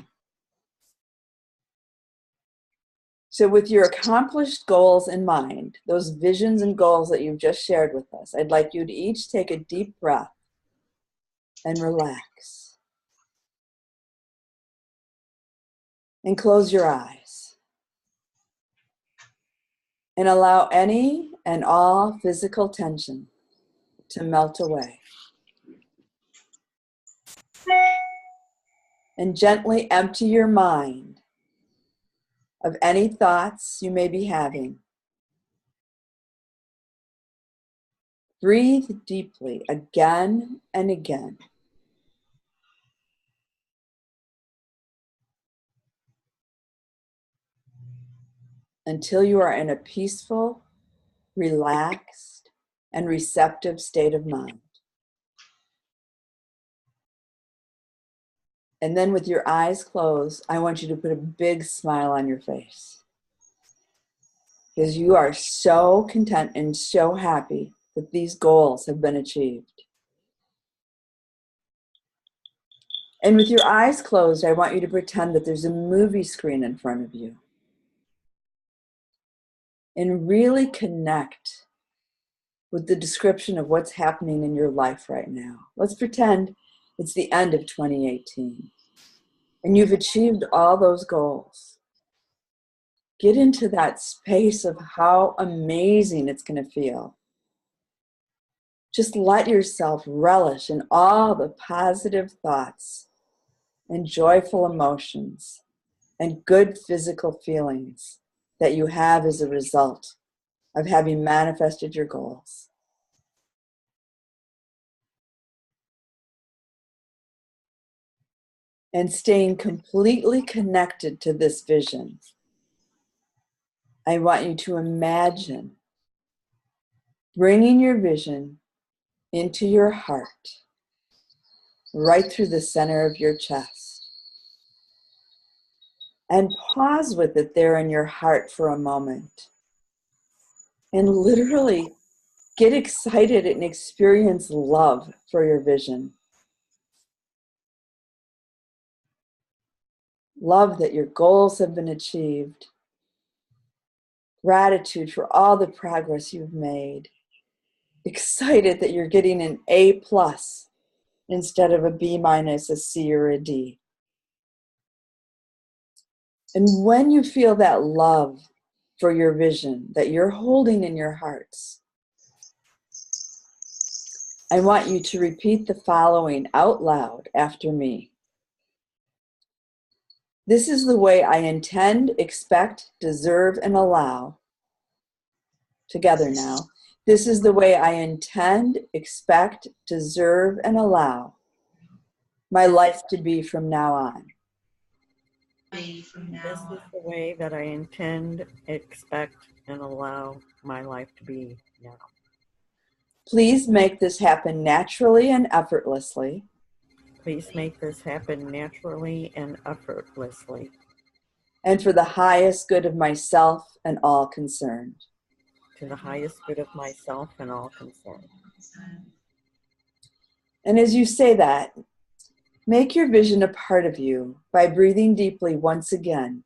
So with your accomplished goals in mind, those visions and goals that you've just shared with us, I'd like you to each take a deep breath and relax. And close your eyes. And allow any and all physical tension to melt away. And gently empty your mind of any thoughts you may be having. Breathe deeply again and again. Until you are in a peaceful, relaxed, and receptive state of mind. And then with your eyes closed, I want you to put a big smile on your face. Because you are so content and so happy that these goals have been achieved. And with your eyes closed, I want you to pretend that there's a movie screen in front of you. And really connect with the description of what's happening in your life right now. Let's pretend it's the end of 2018. And you've achieved all those goals. Get into that space of how amazing it's going to feel. Just let yourself relish in all the positive thoughts and joyful emotions and good physical feelings that you have as a result of having manifested your goals. And staying completely connected to this vision, I want you to imagine bringing your vision into your heart, right through the center of your chest. And pause with it there in your heart for a moment. And literally get excited and experience love for your vision. Love that your goals have been achieved. Gratitude for all the progress you've made. Excited that you're getting an A+ instead of a B-, a C, or a D. And when you feel that love for your vision that you're holding in your hearts, I want you to repeat the following out loud after me. This is the way I intend, expect, deserve, and allow. Together now. This is the way I intend, expect, deserve, and allow my life to be from now on. From now This is on. the way that I intend, expect, and allow my life to be now. Please make this happen naturally and effortlessly. Please make this happen naturally and effortlessly. And for the highest good of myself and all concerned. To the highest good of myself and all concerned. And as you say that, make your vision a part of you by breathing deeply once again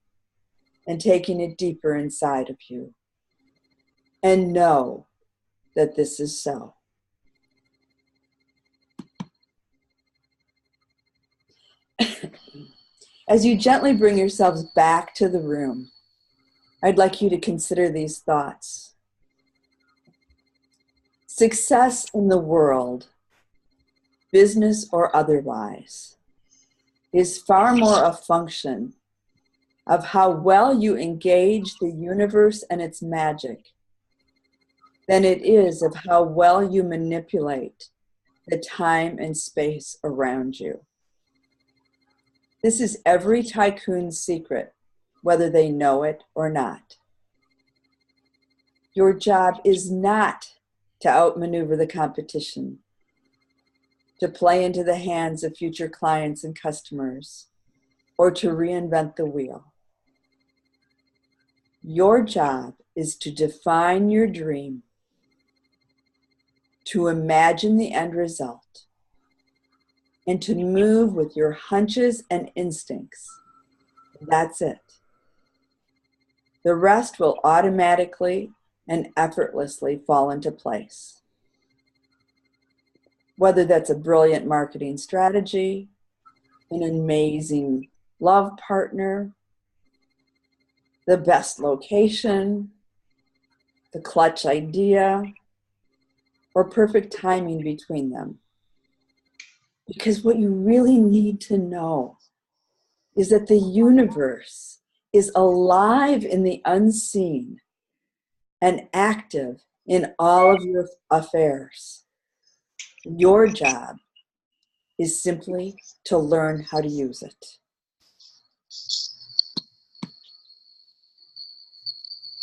and taking it deeper inside of you. And know that this is so. As you gently bring yourselves back to the room, I'd like you to consider these thoughts. Success in the world, business or otherwise, is far more a function of how well you engage the universe and its magic than it is of how well you manipulate the time and space around you. This is every tycoon's secret, whether they know it or not. Your job is not to outmaneuver the competition, to play into the hands of future clients and customers, or to reinvent the wheel. Your job is to define your dream, to imagine the end result, and to move with your hunches and instincts. That's it. The rest will automatically and effortlessly fall into place. Whether that's a brilliant marketing strategy, an amazing love partner, the best location, the clutch idea, or perfect timing between them. Because what you really need to know is that the universe is alive in the unseen and active in all of your affairs. Your job is simply to learn how to use it.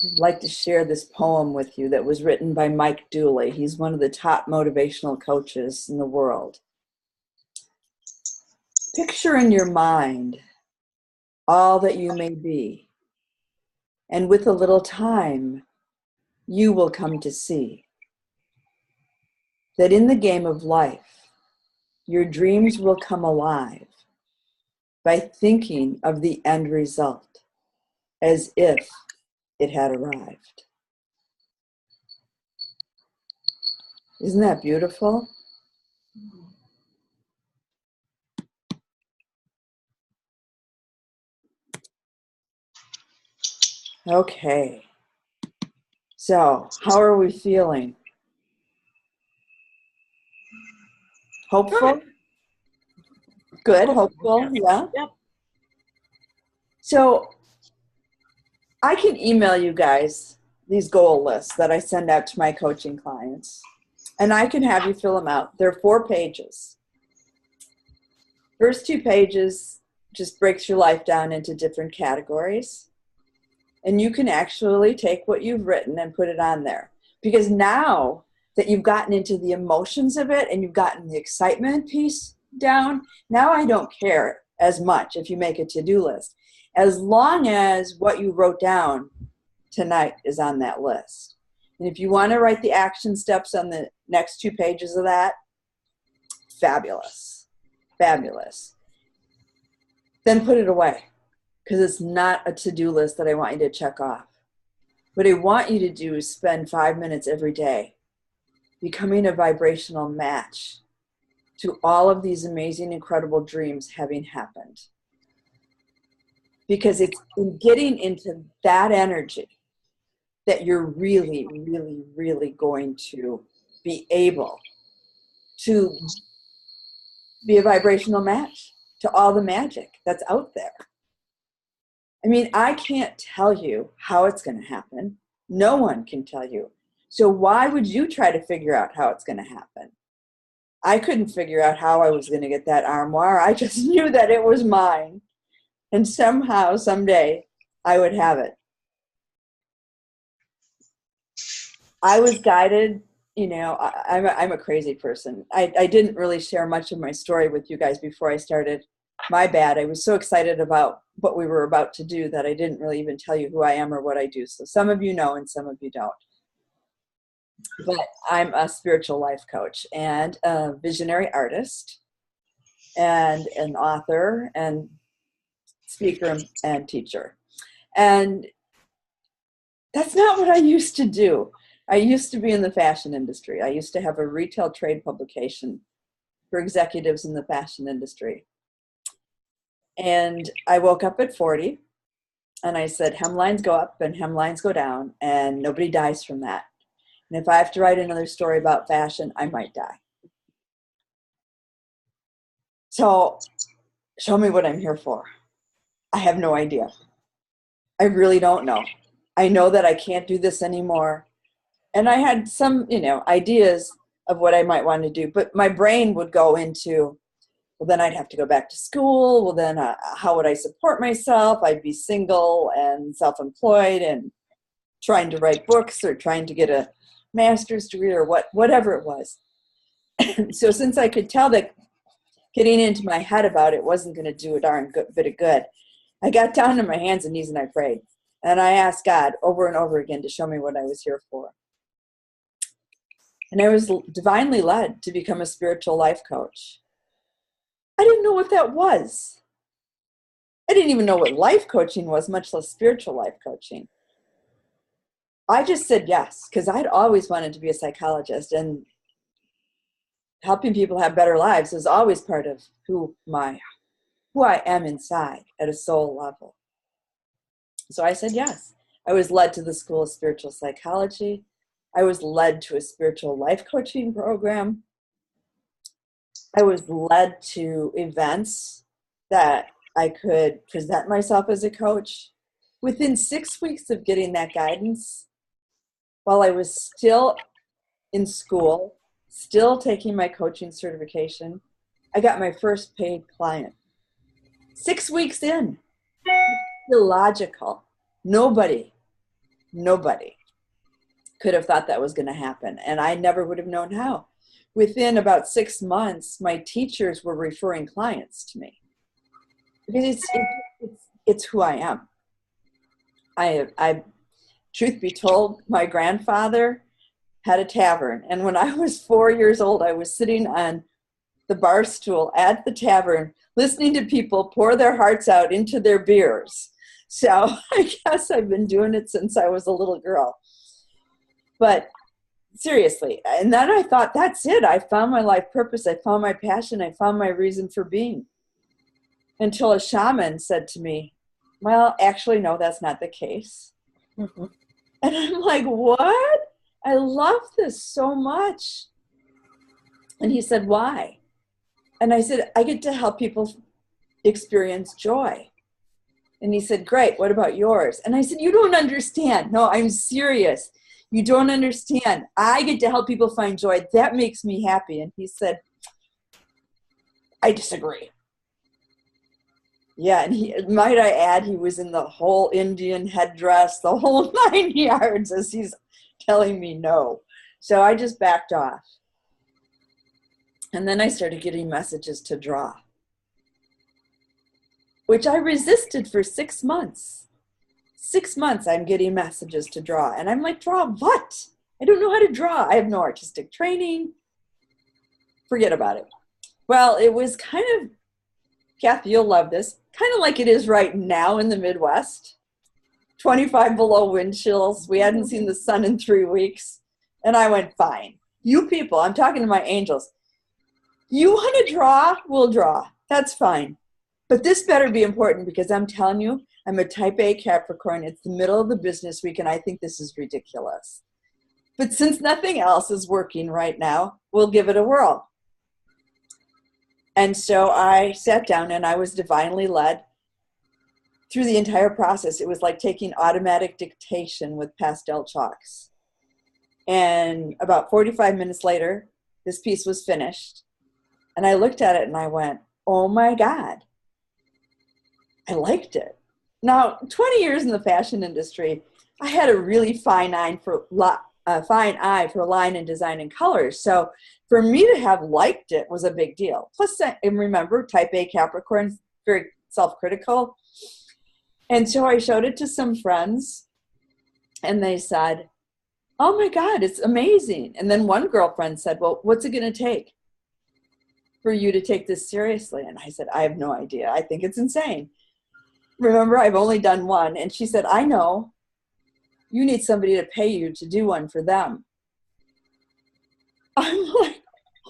I'd like to share this poem with you that was written by Mike Dooley. He's one of the top motivational coaches in the world. Picture in your mind all that you may be, and with a little time, you will come to see that in the game of life, your dreams will come alive by thinking of the end result as if it had arrived. Isn't that beautiful? Okay. So, how are we feeling? Hopeful? Good, hopeful, yeah? Yep. So, I can email you guys these goal lists that I send out to my coaching clients, and I can have you fill them out. They're 4 pages. First 2 pages just breaks your life down into different categories. And you can actually take what you've written and put it on there. Because now that you've gotten into the emotions of it and you've gotten the excitement piece down, now I don't care as much if you make a to-do list, as long as what you wrote down tonight is on that list. And if you want to write the action steps on the next 2 pages of that, fabulous, fabulous. Then put it away, because it's not a to-do list that I want you to check off. What I want you to do is spend 5 minutes every day becoming a vibrational match to all of these amazing, incredible dreams having happened. because it's in getting into that energy that you're really, really, really going to be able to be a vibrational match to all the magic that's out there. I mean, I can't tell you how it's going to happen. No one can tell you. So why would you try to figure out how it's going to happen? I couldn't figure out how I was going to get that armoire. I just knew that it was mine. And somehow, someday, I would have it. I was guided, you know, I'm a crazy person. I didn't really share much of my story with you guys before I started. My bad. I was so excited about what we were about to do that I didn't really even tell you who I am or what I do. So some of you know and some of you don't. But I'm a spiritual life coach and a visionary artist and an author and speaker and teacher. And that's not what I used to do. I used to be in the fashion industry. I used to have a retail trade publication for executives in the fashion industry. And I woke up at 40 and I said, hemlines go up and hemlines go down, and nobody dies from that. And if I have to write another story about fashion, I might die. So show me what I'm here for. I have no idea. I really don't know. I know that I can't do this anymore. And I had some, you know, ideas of what I might want to do, but my brain would go into, well, then I'd have to go back to school. Well, then how would I support myself? I'd be single and self-employed and trying to write books or trying to get a master's degree or whatever it was. So since I could tell that getting into my head about it wasn't going to do a darn bit of good, I got down on my hands and knees and I prayed. And I asked God over and over again to show me what I was here for. And I was divinely led to become a spiritual life coach. I didn't know what that was. I didn't even know what life coaching was, much less spiritual life coaching. I just said yes, because I'd always wanted to be a psychologist, and helping people have better lives is always part of who I am inside at a soul level. So I said yes. I was led to the School of Spiritual Psychology. I was led to a spiritual life coaching program. I was led to events that I could present myself as a coach. Within 6 weeks of getting that guidance, while I was still in school, still taking my coaching certification, I got my first paid client. 6 weeks in. Illogical. Nobody could have thought that was going to happen. And I never would have known how. Within about 6 months, my teachers were referring clients to me. Because it's who I am. I truth be told, my grandfather had a tavern. And when I was 4 years old, I was sitting on the bar stool at the tavern, listening to people pour their hearts out into their beers. So I guess I've been doing it since I was a little girl. But seriously, and then I thought, that's it. I found my life purpose. I found my passion. I found my reason for being. Until a shaman said to me, well, actually, no, that's not the case. Mm-hmm. And I'm like, what? I love this so much. And he said, why? And I said, I get to help people experience joy. And he said, great, what about yours? And I said, you don't understand. No, I'm serious. You don't understand. I get to help people find joy. That makes me happy. And he said, I disagree. Yeah, and might I add, he was in the whole Indian headdress, the whole 9 yards, as he's telling me no. So I just backed off. And then I started getting messages to draw, which I resisted for 6 months. 6 months I'm getting messages to draw. And I'm like, draw what? I don't know how to draw. I have no artistic training. Forget about it. Well, it was kind of, Kathy, you'll love this, kind of like it is right now in the Midwest. 25 below wind chills. We hadn't seen the sun in 3 weeks. And I went, fine. You people, I'm talking to my angels. You want to draw? We'll draw. That's fine. But this better be important because I'm telling you, I'm a type A Capricorn. It's the middle of the business week, and I think this is ridiculous. But since nothing else is working right now, we'll give it a whirl. And so I sat down and I was divinely led through the entire process. It was like taking automatic dictation with pastel chalks. And about 45 minutes later, this piece was finished. And I looked at it and I went, oh my God, I liked it. Now, 20 years in the fashion industry, I had a really fine eye for line and design and colors. So for me to have liked it was a big deal. Plus, and remember, type A Capricorn, very self-critical. And so I showed it to some friends and they said, oh my God, it's amazing. And then one girlfriend said, well, what's it going to take for you to take this seriously? And I said, I have no idea. I think it's insane. Remember, I've only done one. And she said, I know. You need somebody to pay you to do one for them. I'm like,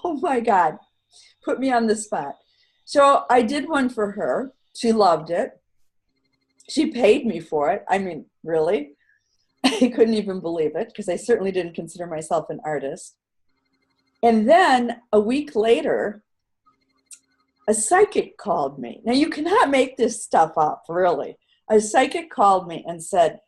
oh my God, put me on the spot. So I did one for her. She loved it. She paid me for it. I mean, really? I couldn't even believe it because I certainly didn't consider myself an artist. And then a week later, a psychic called me. Now, you cannot make this stuff up, really. A psychic called me and said,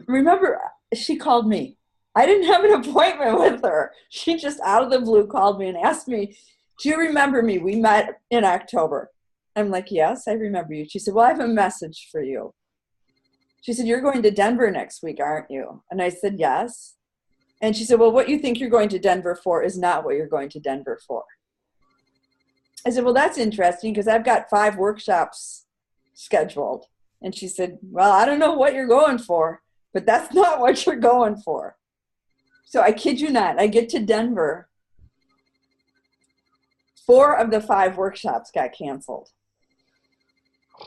remember, she called me. I didn't have an appointment with her. She just out of the blue called me and asked me, do you remember me? We met in October. I'm like, yes, I remember you. She said, well, I have a message for you. She said, you're going to Denver next week, aren't you? And I said, yes. And she said, well, what you think you're going to Denver for is not what you're going to Denver for. I said, well, that's interesting because I've got 5 workshops scheduled. And she said, well, I don't know what you're going for, but that's not what you're going for. So I kid you not, I get to Denver. 4 of the 5 workshops got canceled.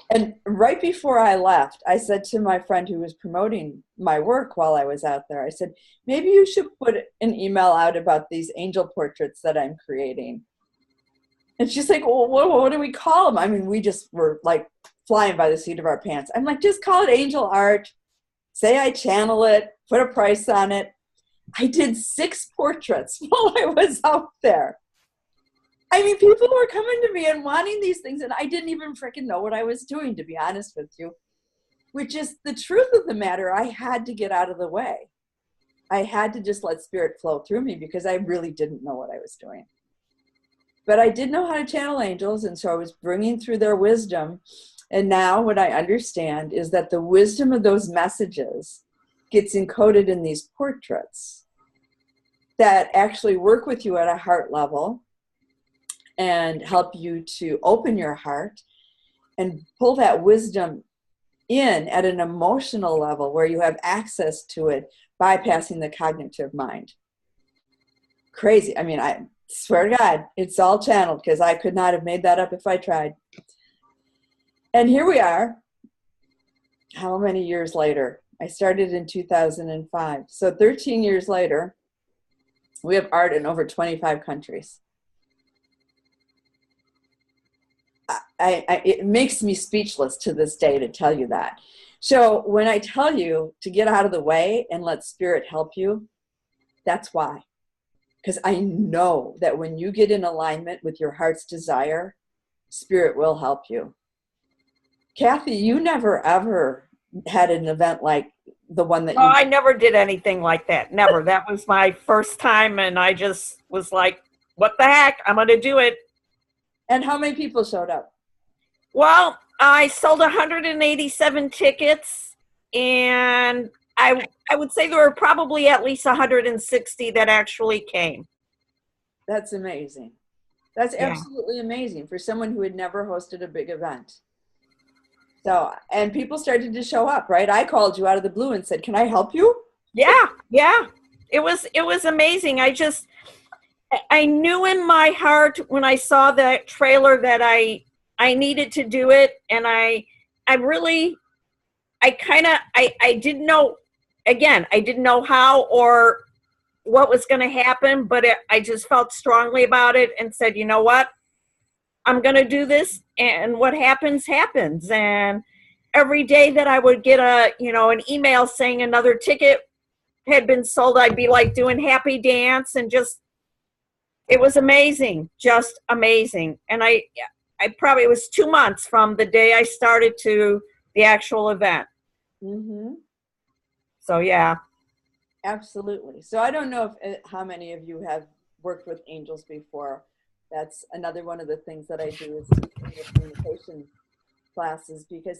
And right before I left, I said to my friend who was promoting my work while I was out there, I said, maybe you should put an email out about these angel portraits that I'm creating. And she's like, well, what do we call them? I mean, we just were like flying by the seat of our pants. I'm like, just call it angel art. Say I channel it, put a price on it. I did 6 portraits while I was out there. I mean, people were coming to me and wanting these things, and I didn't even freaking know what I was doing, to be honest with you, which is the truth of the matter. I had to get out of the way. I had to just let spirit flow through me because I really didn't know what I was doing. But I did know how to channel angels, and so I was bringing through their wisdom. And now what I understand is that the wisdom of those messages gets encoded in these portraits that actually work with you at a heart level and help you to open your heart and pull that wisdom in at an emotional level where you have access to it, bypassing the cognitive mind. Crazy. I mean, I swear to God, it's all channeled because I could not have made that up if I tried. And here we are. How many years later? I started in 2005. So 13 years later, we have art in over 25 countries. It makes me speechless to this day to tell you that. So when I tell you to get out of the way and let spirit help you, that's why. Because I know that when you get in alignment with your heart's desire, spirit will help you. Kathy, you never ever had an event like the one that Oh, I never did anything like that. Never. That was my first time, and I just was like, what the heck? I'm going to do it. And how many people showed up? Well, I sold 187 tickets, and I would say there were probably at least 160 that actually came. That's amazing. That's Yeah. absolutely amazing for someone who had never hosted a big event. So, and people started to show up, right? I called you out of the blue and said, can I help you? Yeah. It was amazing. I knew in my heart when I saw that trailer that I needed to do it. And I didn't know, again, I didn't know how or what was going to happen, but I just felt strongly about it and said, you know what? I'm going to do this, and what happens, happens. And every day that I would get an email saying another ticket had been sold, I'd be like doing happy dance, and just, it was amazing, just amazing. And I probably, it was 2 months from the day I started to the actual event. Mm-hmm. So yeah. Absolutely. So I don't know if how many of you have worked with angels before. That's another one of the things that I do is teaching the communication classes, because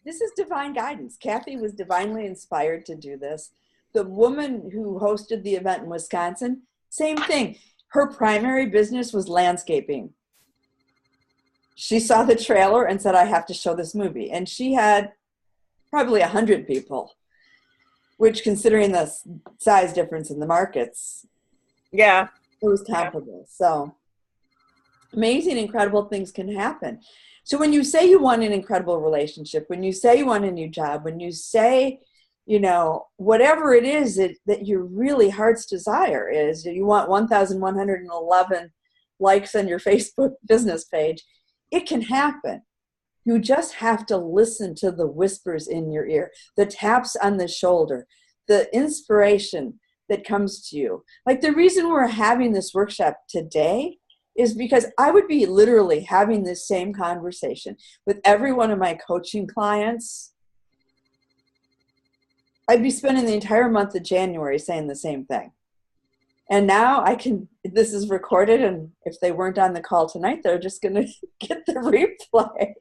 this is divine guidance. Kathy was divinely inspired to do this. The woman who hosted the event in Wisconsin, same thing. Her primary business was landscaping. She saw the trailer and said, I have to show this movie. And she had probably 100 people, which, considering the size difference in the markets, Yeah. it was comparable. So amazing, incredible things can happen. So when you say you want an incredible relationship, when you say you want a new job, when you say, whatever it is that your really heart's desire is, you want 1,111 likes on your Facebook business page, it can happen. You just have to listen to the whispers in your ear, the taps on the shoulder, the inspiration that comes to you. Like, the reason we're having this workshop today is because I would be literally having this same conversation with every one of my coaching clients. I'd be spending the entire month of January saying the same thing. And now this is recorded, and if they weren't on the call tonight, they're just going to get the replay.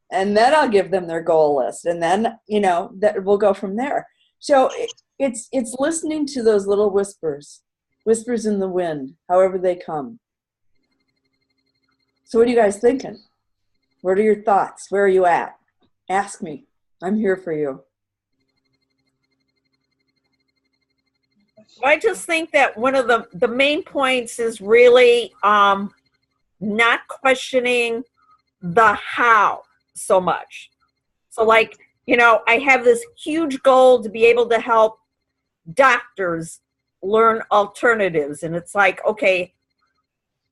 And then I'll give them their goal list. And then, that we'll go from there. So it's listening to those little whispers in the wind, however they come. So what are you guys thinking? What are your thoughts? Where are you at? Ask me. I'm here for you. I just think that one of the main points is really not questioning the how so much. So like, I have this huge goal to be able to help doctors learn alternatives. And it's like, okay,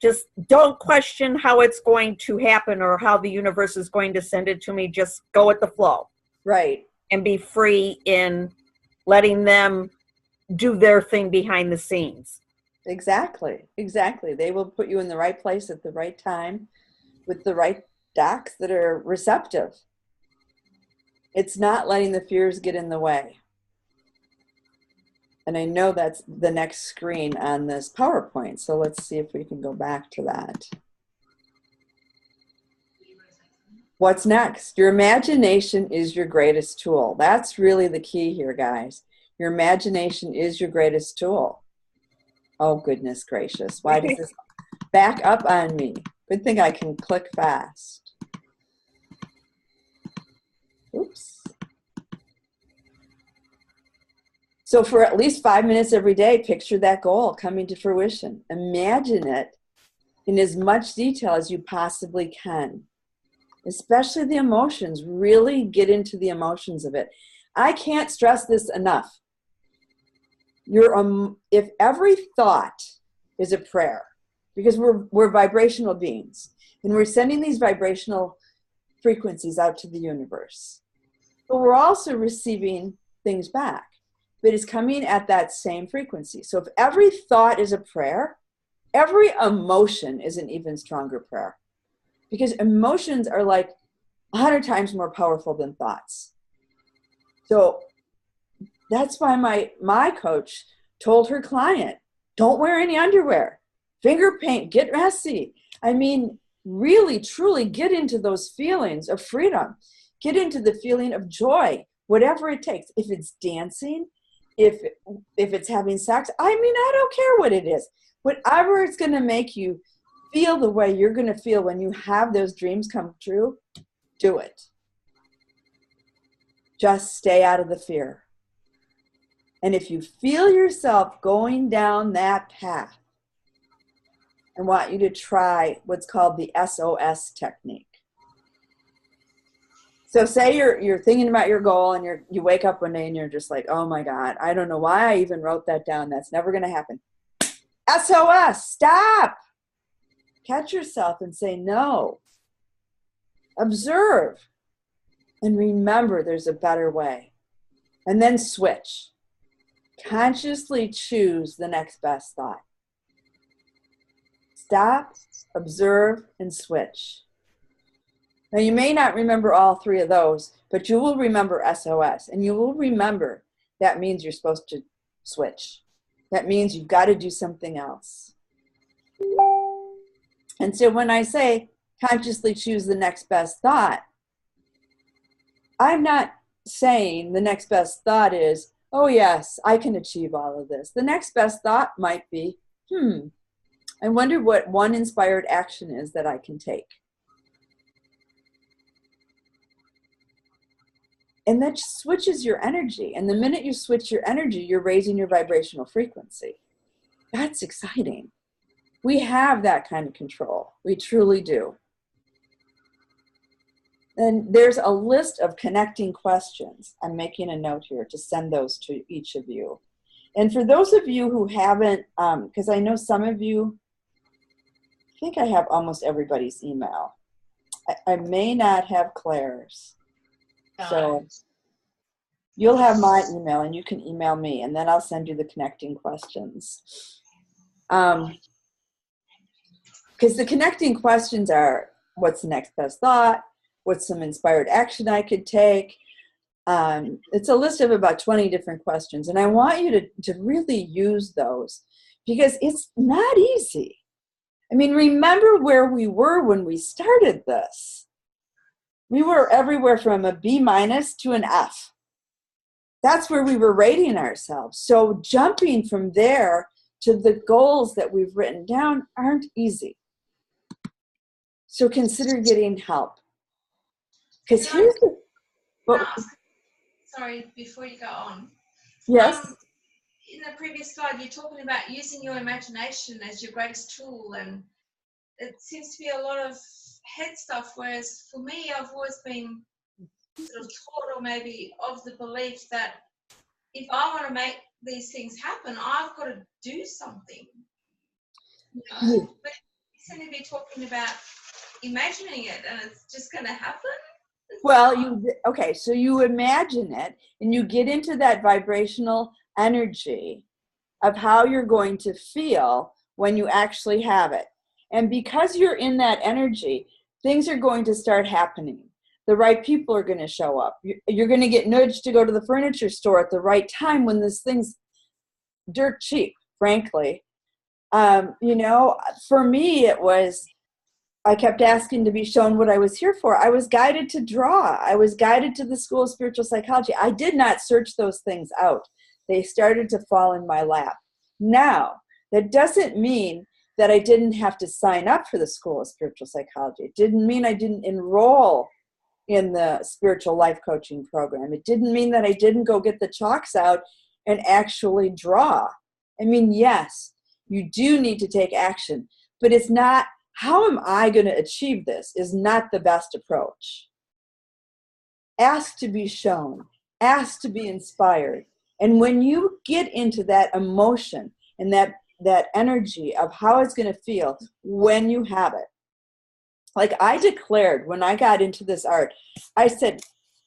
just don't question how it's going to happen or how the universe is going to send it to me. Just go with the flow. Right. And be free in letting them do their thing behind the scenes. Exactly. They will put you in the right place at the right time with the right docs that are receptive. It's not letting the fears get in the way. And I know that's the next screen on this PowerPoint. So let's see if we can go back to that. What's next? Your imagination is your greatest tool. That's really the key here, guys. Your imagination is your greatest tool. Oh, goodness gracious. Why does this back up on me? Good thing I can click fast. Oops. So for at least 5 minutes every day, picture that goal coming to fruition. Imagine it in as much detail as you possibly can. Especially the emotions. Really get into the emotions of it. I can't stress this enough. If every thought is a prayer, because we're vibrational beings, and we're sending these vibrational frequencies out to the universe, but we're also receiving things back, but it's coming at that same frequency. So if every thought is a prayer, every emotion is an even stronger prayer, because emotions are like 100 times more powerful than thoughts. So that's why my coach told her client, don't wear any underwear, finger paint, get messy. I mean, really, truly get into those feelings of freedom. Get into the feeling of joy, whatever it takes. If it's dancing, if it's having sex, I mean, I don't care what it is. Whatever it's going to make you feel the way you're going to feel when you have those dreams come true, do it. Just stay out of the fear. And if you feel yourself going down that path, I want you to try what's called the SOS technique. So say you're thinking about your goal and you wake up one day and you're just like, oh my God, I don't know why I even wrote that down. That's never going to happen. SOS, stop. Catch yourself and say no. Observe and remember there's a better way. And then switch. Consciously choose the next best thought. Stop, observe, and switch. Now, you may not remember all three of those, but you will remember SOS, and you will remember that means you're supposed to switch. That means you've got to do something else. And so when I say consciously choose the next best thought, I'm not saying the next best thought is, oh yes, I can achieve all of this. The next best thought might be, I wonder what one inspired action is that I can take. And that switches your energy. And the minute you switch your energy, you're raising your vibrational frequency. That's exciting. We have that kind of control. We truly do. And there's a list of connecting questions. I'm making a note here to send those to each of you. And for those of you who haven't, because I know some of you, I think I have almost everybody's email. I may not have Claire's. So you'll have my email and you can email me and then I'll send you the connecting questions. Because the connecting questions are, what's the next best thought? What's some inspired action I could take? It's a list of about 20 different questions. And I want you to really use those because it's not easy. I mean, remember where we were when we started this. We were everywhere from a B- to an F. That's where we were rating ourselves. So jumping from there to the goals that we've written down aren't easy. So consider getting help. Because here's the... Sorry, before you go on. Yes? In the previous slide, you're talking about using your imagination as your greatest tool, and it seems to be a lot of head stuff, whereas for me, I've always been sort of taught or maybe of the belief that if I want to make these things happen, I've got to do something. You know? But you seem to be talking about imagining it and it's just going to happen. Well, okay, so you imagine it and you get into that vibrational energy of how you're going to feel when you actually have it. And because you're in that energy, things are going to start happening. The right people are going to show up. You're going to get nudged to go to the furniture store at the right time when this thing's dirt cheap, frankly. You know, for me, it was, I kept asking to be shown what I was here for. I was guided to draw. I was guided to the School of Spiritual Psychology. I did not search those things out. They started to fall in my lap. Now, that doesn't mean that I didn't have to sign up for the School of Spiritual Psychology. It didn't mean I didn't enroll in the spiritual life coaching program. It didn't mean that I didn't go get the chalks out and actually draw. I mean, yes, you do need to take action, but it's not, how am I going to achieve this is not the best approach. Ask to be shown, ask to be inspired. And when you get into that emotion and that energy of how it's going to feel when you have it, like I declared when I got into this art, I said,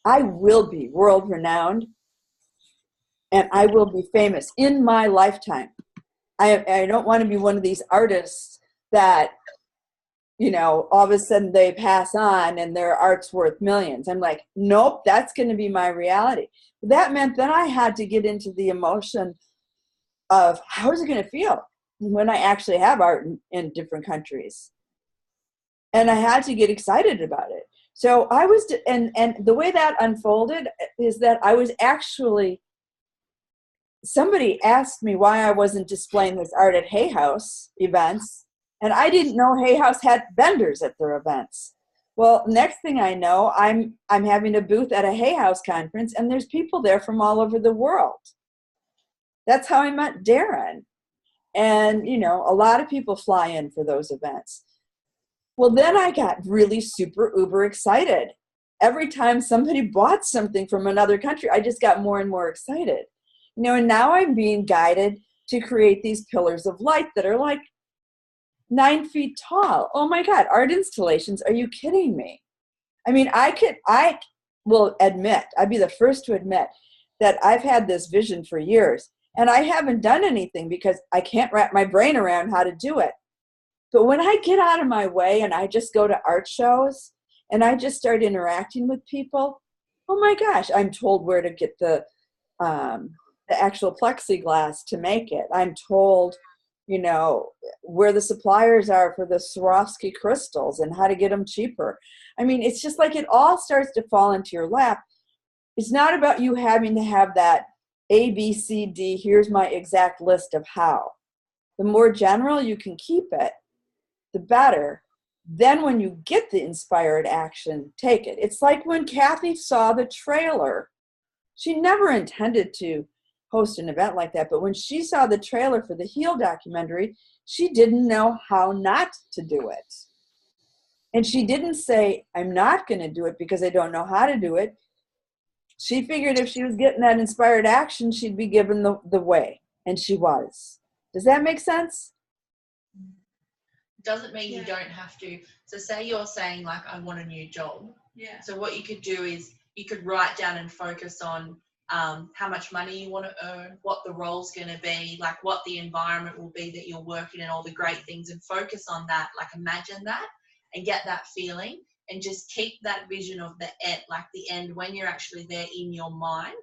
I will be world renowned and I will be famous in my lifetime. I don't want to be one of these artists that, you know, all of a sudden they pass on and their art's worth millions. I'm like, nope, that's going to be my reality. That meant that I had to get into the emotion of how is it going to feel when I actually have art in different countries. And I had to get excited about it. So I was, and the way that unfolded is that I was actually, somebody asked me why I wasn't displaying this art at Hay House events, and I didn't know Hay House had vendors at their events. Well, next thing I know, I'm having a booth at a Hay House conference, and there's people there from all over the world. That's how I met Darren. And, you know, a lot of people fly in for those events. Well, then I got really super uber excited. Every time somebody bought something from another country, I just got more and more excited. You know, and now I'm being guided to create these pillars of light that are like 9 feet tall. Oh my God, art installations. Are you kidding me? I mean, I will admit, I'd be the first to admit that I've had this vision for years and I haven't done anything because I can't wrap my brain around how to do it. But when I get out of my way and I just go to art shows and I just start interacting with people, oh my gosh, I'm told where to get the actual plexiglass to make it. I'm told, you know, where the suppliers are for the Swarovski crystals and how to get them cheaper. I mean, it's just like it all starts to fall into your lap. It's not about you having to have that A, B, C, D, here's my exact list of how. The more general you can keep it, the better. Then when you get the inspired action, take it. It's like when Kathy saw the trailer. She never intended to host an event like that, but when she saw the trailer for the Heal documentary, she didn't know how not to do it. And she didn't say, I'm not going to do it because I don't know how to do it. She figured if she was getting that inspired action, she'd be given the way, and she was. Does that make sense? Doesn't mean you don't have to. So say you're saying like, I want a new job. Yeah. So what you could do is you could write down and focus on how much money you want to earn, what the role's going to be, like what the environment will be that you're working in, all the great things, and focus on that, like imagine that and get that feeling and just keep that vision of the end, like the end when you're actually there in your mind.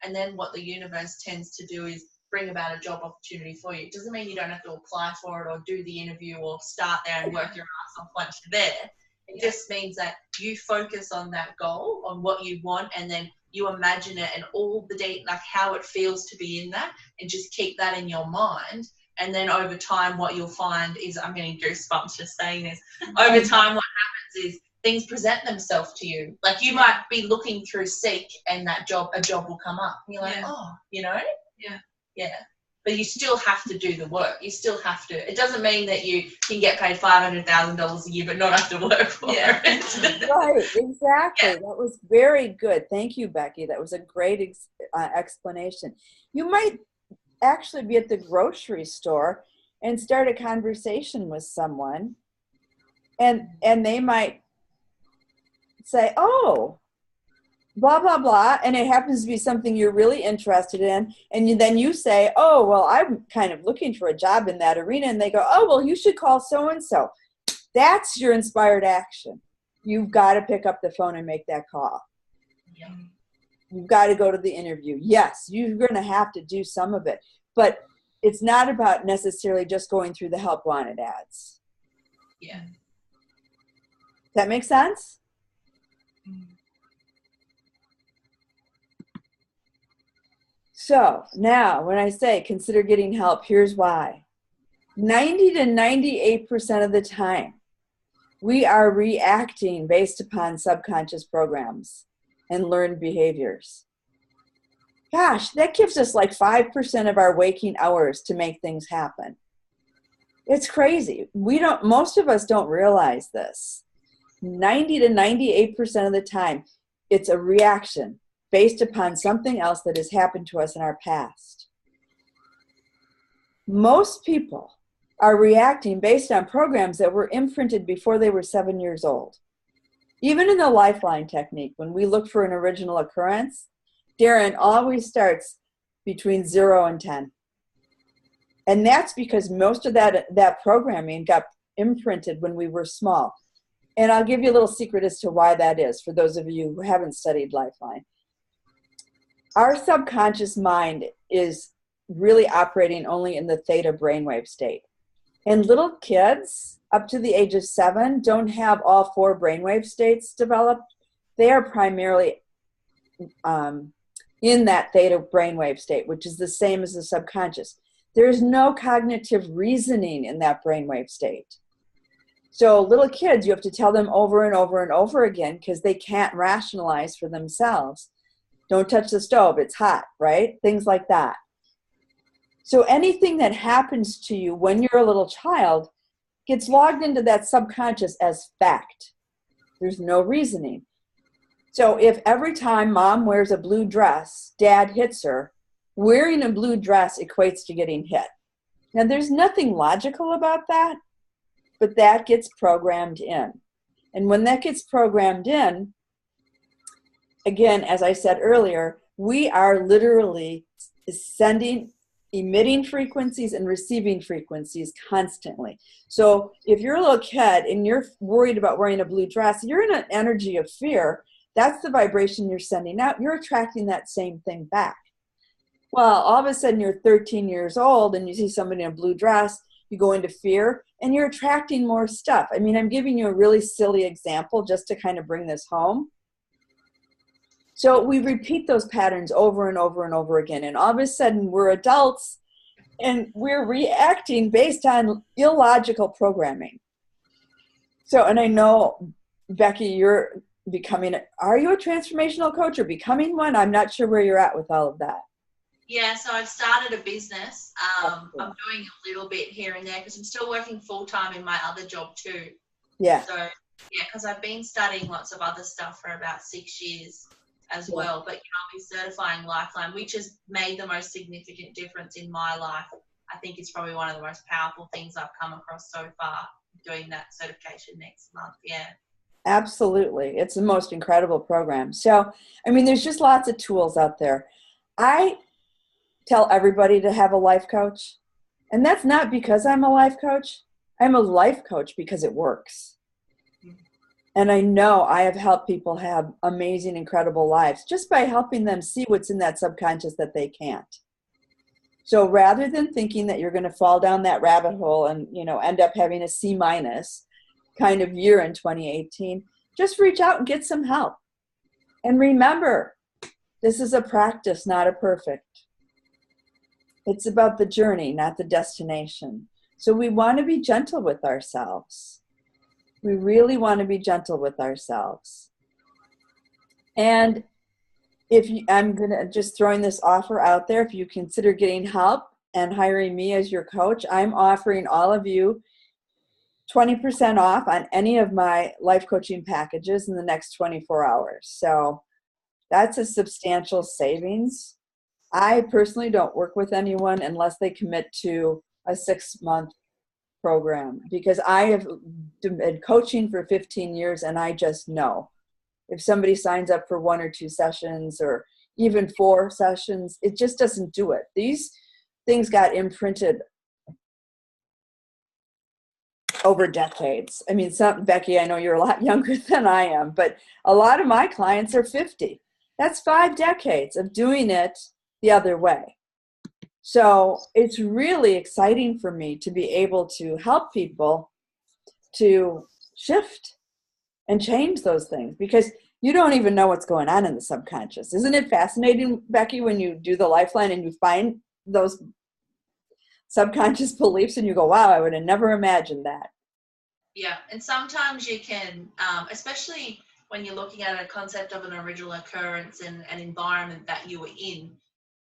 And then what the universe tends to do is bring about a job opportunity for you. It doesn't mean you don't have to apply for it or do the interview or start there and work your ass off once you're there. It just means that you focus on that goal, on what you want, and then you imagine it and all the date, like how it feels to be in that, and just keep that in your mind. And then over time, what you'll find is, I'm getting goosebumps just saying this. Over time, what happens is things present themselves to you. Like you might be looking through Seek, and a job will come up. And you're like, oh, you know? Yeah. But you still have to do the work. You still have to. It doesn't mean that you can get paid $500,000 a year but not have to work for it. Right, exactly. That was very good. Thank you, Becky. That was a great explanation. You might actually be at the grocery store and start a conversation with someone, and they might say, oh, blah, blah, blah, and it happens to be something you're really interested in, and then you say, oh, well, I'm kind of looking for a job in that arena, and they go, oh, well, you should call so-and-so. That's your inspired action. You've got to pick up the phone and make that call. Yeah. You've got to go to the interview. Yes, you're going to have to do some of it, but it's not about necessarily just going through the help wanted ads. Yeah. Does that make sense? So now when I say consider getting help, here's why. 90 to 98% of the time, we are reacting based upon subconscious programs and learned behaviors. Gosh, that gives us like 5% of our waking hours to make things happen. It's crazy. Most of us don't realize this. 90 to 98% of the time, it's a reaction based upon something else that has happened to us in our past. Most people are reacting based on programs that were imprinted before they were 7 years old. Even in the lifeline technique, when we look for an original occurrence, Darren always starts between 0 and 10. And that's because most of that programming got imprinted when we were small. And I'll give you a little secret as to why that is, for those of you who haven't studied lifeline. Our subconscious mind is really operating only in the theta brainwave state. And little kids up to the age of 7 don't have all 4 brainwave states developed. They are primarily in that theta brainwave state, which is the same as the subconscious. There's no cognitive reasoning in that brainwave state. So little kids, you have to tell them over and over and over again because they can't rationalize for themselves. Don't touch the stove, it's hot, right? Things like that. So anything that happens to you when you're a little child gets logged into that subconscious as fact. There's no reasoning. So if every time mom wears a blue dress, dad hits her, wearing a blue dress equates to getting hit. Now there's nothing logical about that, but that gets programmed in. And when that gets programmed in, again, as I said earlier, we are literally emitting frequencies and receiving frequencies constantly. So if you're a little kid and you're worried about wearing a blue dress, you're in an energy of fear. That's the vibration you're sending out. You're attracting that same thing back. Well, all of a sudden you're 13 years old and you see somebody in a blue dress, you go into fear and you're attracting more stuff. I mean, I'm giving you a really silly example just to kind of bring this home. So we repeat those patterns over and over and over again. And all of a sudden we're adults and we're reacting based on illogical programming. So, and I know, Becky, you're are you a transformational coach or becoming one? I'm not sure where you're at with all of that. Yeah, so I've started a business. I'm doing a little bit here and there because I'm still working full-time in my other job too. Yeah. So, yeah, because I've been studying lots of other stuff for about 6 years as well. But, I'll be certifying Lifeline, which has made the most significant difference in my life. I think it's probably one of the most powerful things I've come across so far, doing that certification next month. Yeah. Absolutely. It's the most incredible program. So, I mean, there's just lots of tools out there. I tell everybody to have a life coach. And that's not because I'm a life coach. I'm a life coach because it works. And I know I have helped people have amazing, incredible lives just by helping them see what's in that subconscious that they can't. So rather than thinking that you're going to fall down that rabbit hole and, end up having a C- kind of year in 2018, just reach out and get some help. And remember, this is a practice, not a perfect. It's about the journey, not the destination. So we want to be gentle with ourselves. We really want to be gentle with ourselves. And I'm going to just throwing this offer out there. If you consider getting help and hiring me as your coach, I'm offering all of you 20% off on any of my life coaching packages in the next 24 hours. So that's a substantial savings. I personally don't work with anyone unless they commit to a 6-month program because I have been coaching for 15 years and I just know if somebody signs up for 1 or 2 sessions or even 4 sessions, it just doesn't do it. These things got imprinted over decades. I mean, Becky, I know you're a lot younger than I am, but a lot of my clients are 50. That's 5 decades of doing it the other way. So it's really exciting for me to be able to help people to shift and change those things because you don't even know what's going on in the subconscious. Isn't it fascinating, Becky, when you do the Lifeline and you find those subconscious beliefs and you go, wow, I would have never imagined that. Yeah, and sometimes you can, especially when you're looking at a concept of an original occurrence and an environment that you were in,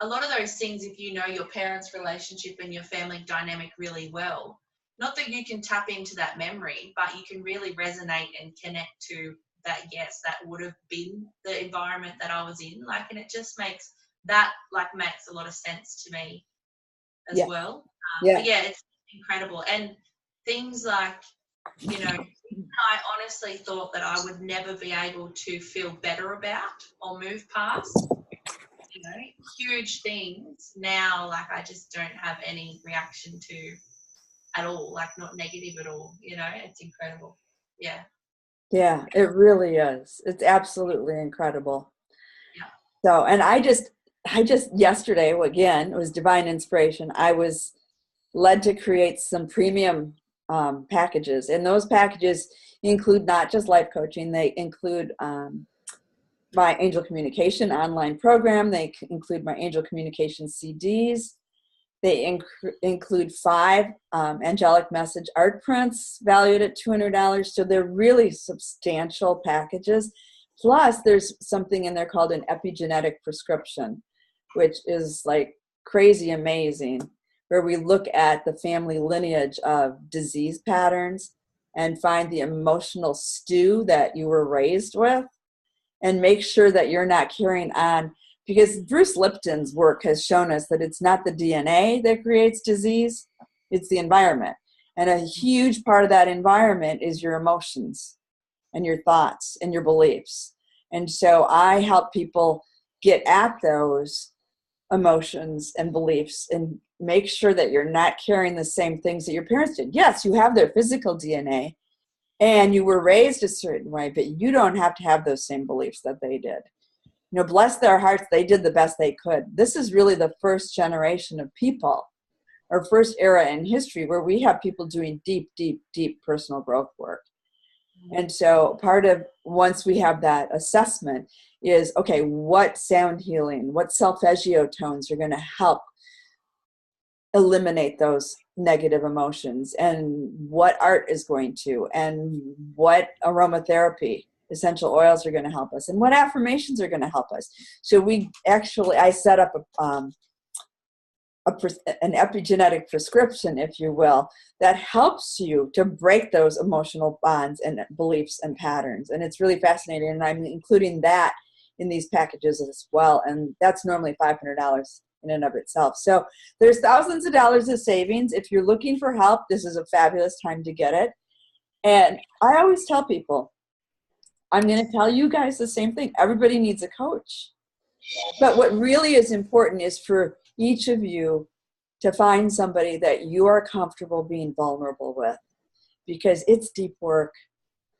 a lot of those things, if you know your parents' relationship and your family dynamic really well, not that you can tap into that memory, but you can really resonate and connect to that, yes, that would have been the environment that I was in. And it just makes a lot of sense to me as well. But yeah, it's incredible. And things like, I honestly thought that I would never be able to feel better about or move past, huge things. Now, I just don't have any reaction to at all, not negative at all, it's incredible. Yeah. Yeah, it really is. It's absolutely incredible. Yeah. So, and I just yesterday, again, it was divine inspiration. I was led to create some premium packages, and those packages include not just life coaching. They include my angel communication online program. They include my angel communication CDs. They include 5 angelic message art prints valued at $200. So they're really substantial packages. Plus, there's something in there called an epigenetic prescription, which is crazy amazing, where we look at the family lineage of disease patterns and find the emotional stew that you were raised with and make sure that you're not carrying on. Because Bruce Lipton's work has shown us that it's not the DNA that creates disease, it's the environment. And a huge part of that environment is your emotions and your thoughts and your beliefs. And so I help people get at those emotions and beliefs and make sure that you're not carrying the same things that your parents did. Yes, you have their physical DNA and you were raised a certain way, but you don't have to have those same beliefs that they did. You know, bless their hearts, they did the best they could. This is really the first generation of people, or first era in history where we have people doing deep, deep, deep personal growth work. And so part of, once we have that assessment, is, okay, what sound healing, what solfeggio tones are going to help eliminate those negative emotions, and what art is going to, and what aromatherapy, essential oils are going to help us, and what affirmations are going to help us. So I set up an epigenetic prescription, if you will, that helps you to break those emotional bonds and beliefs and patterns. And it's really fascinating. And I'm including that in these packages as well. And that's normally $500 in and of itself. So there's thousands of dollars of savings. If you're looking for help, this is a fabulous time to get it. And I always tell people, I'm going to tell you guys the same thing. Everybody needs a coach. But what really is important is for each of you to find somebody that you are comfortable being vulnerable with, because it's deep work.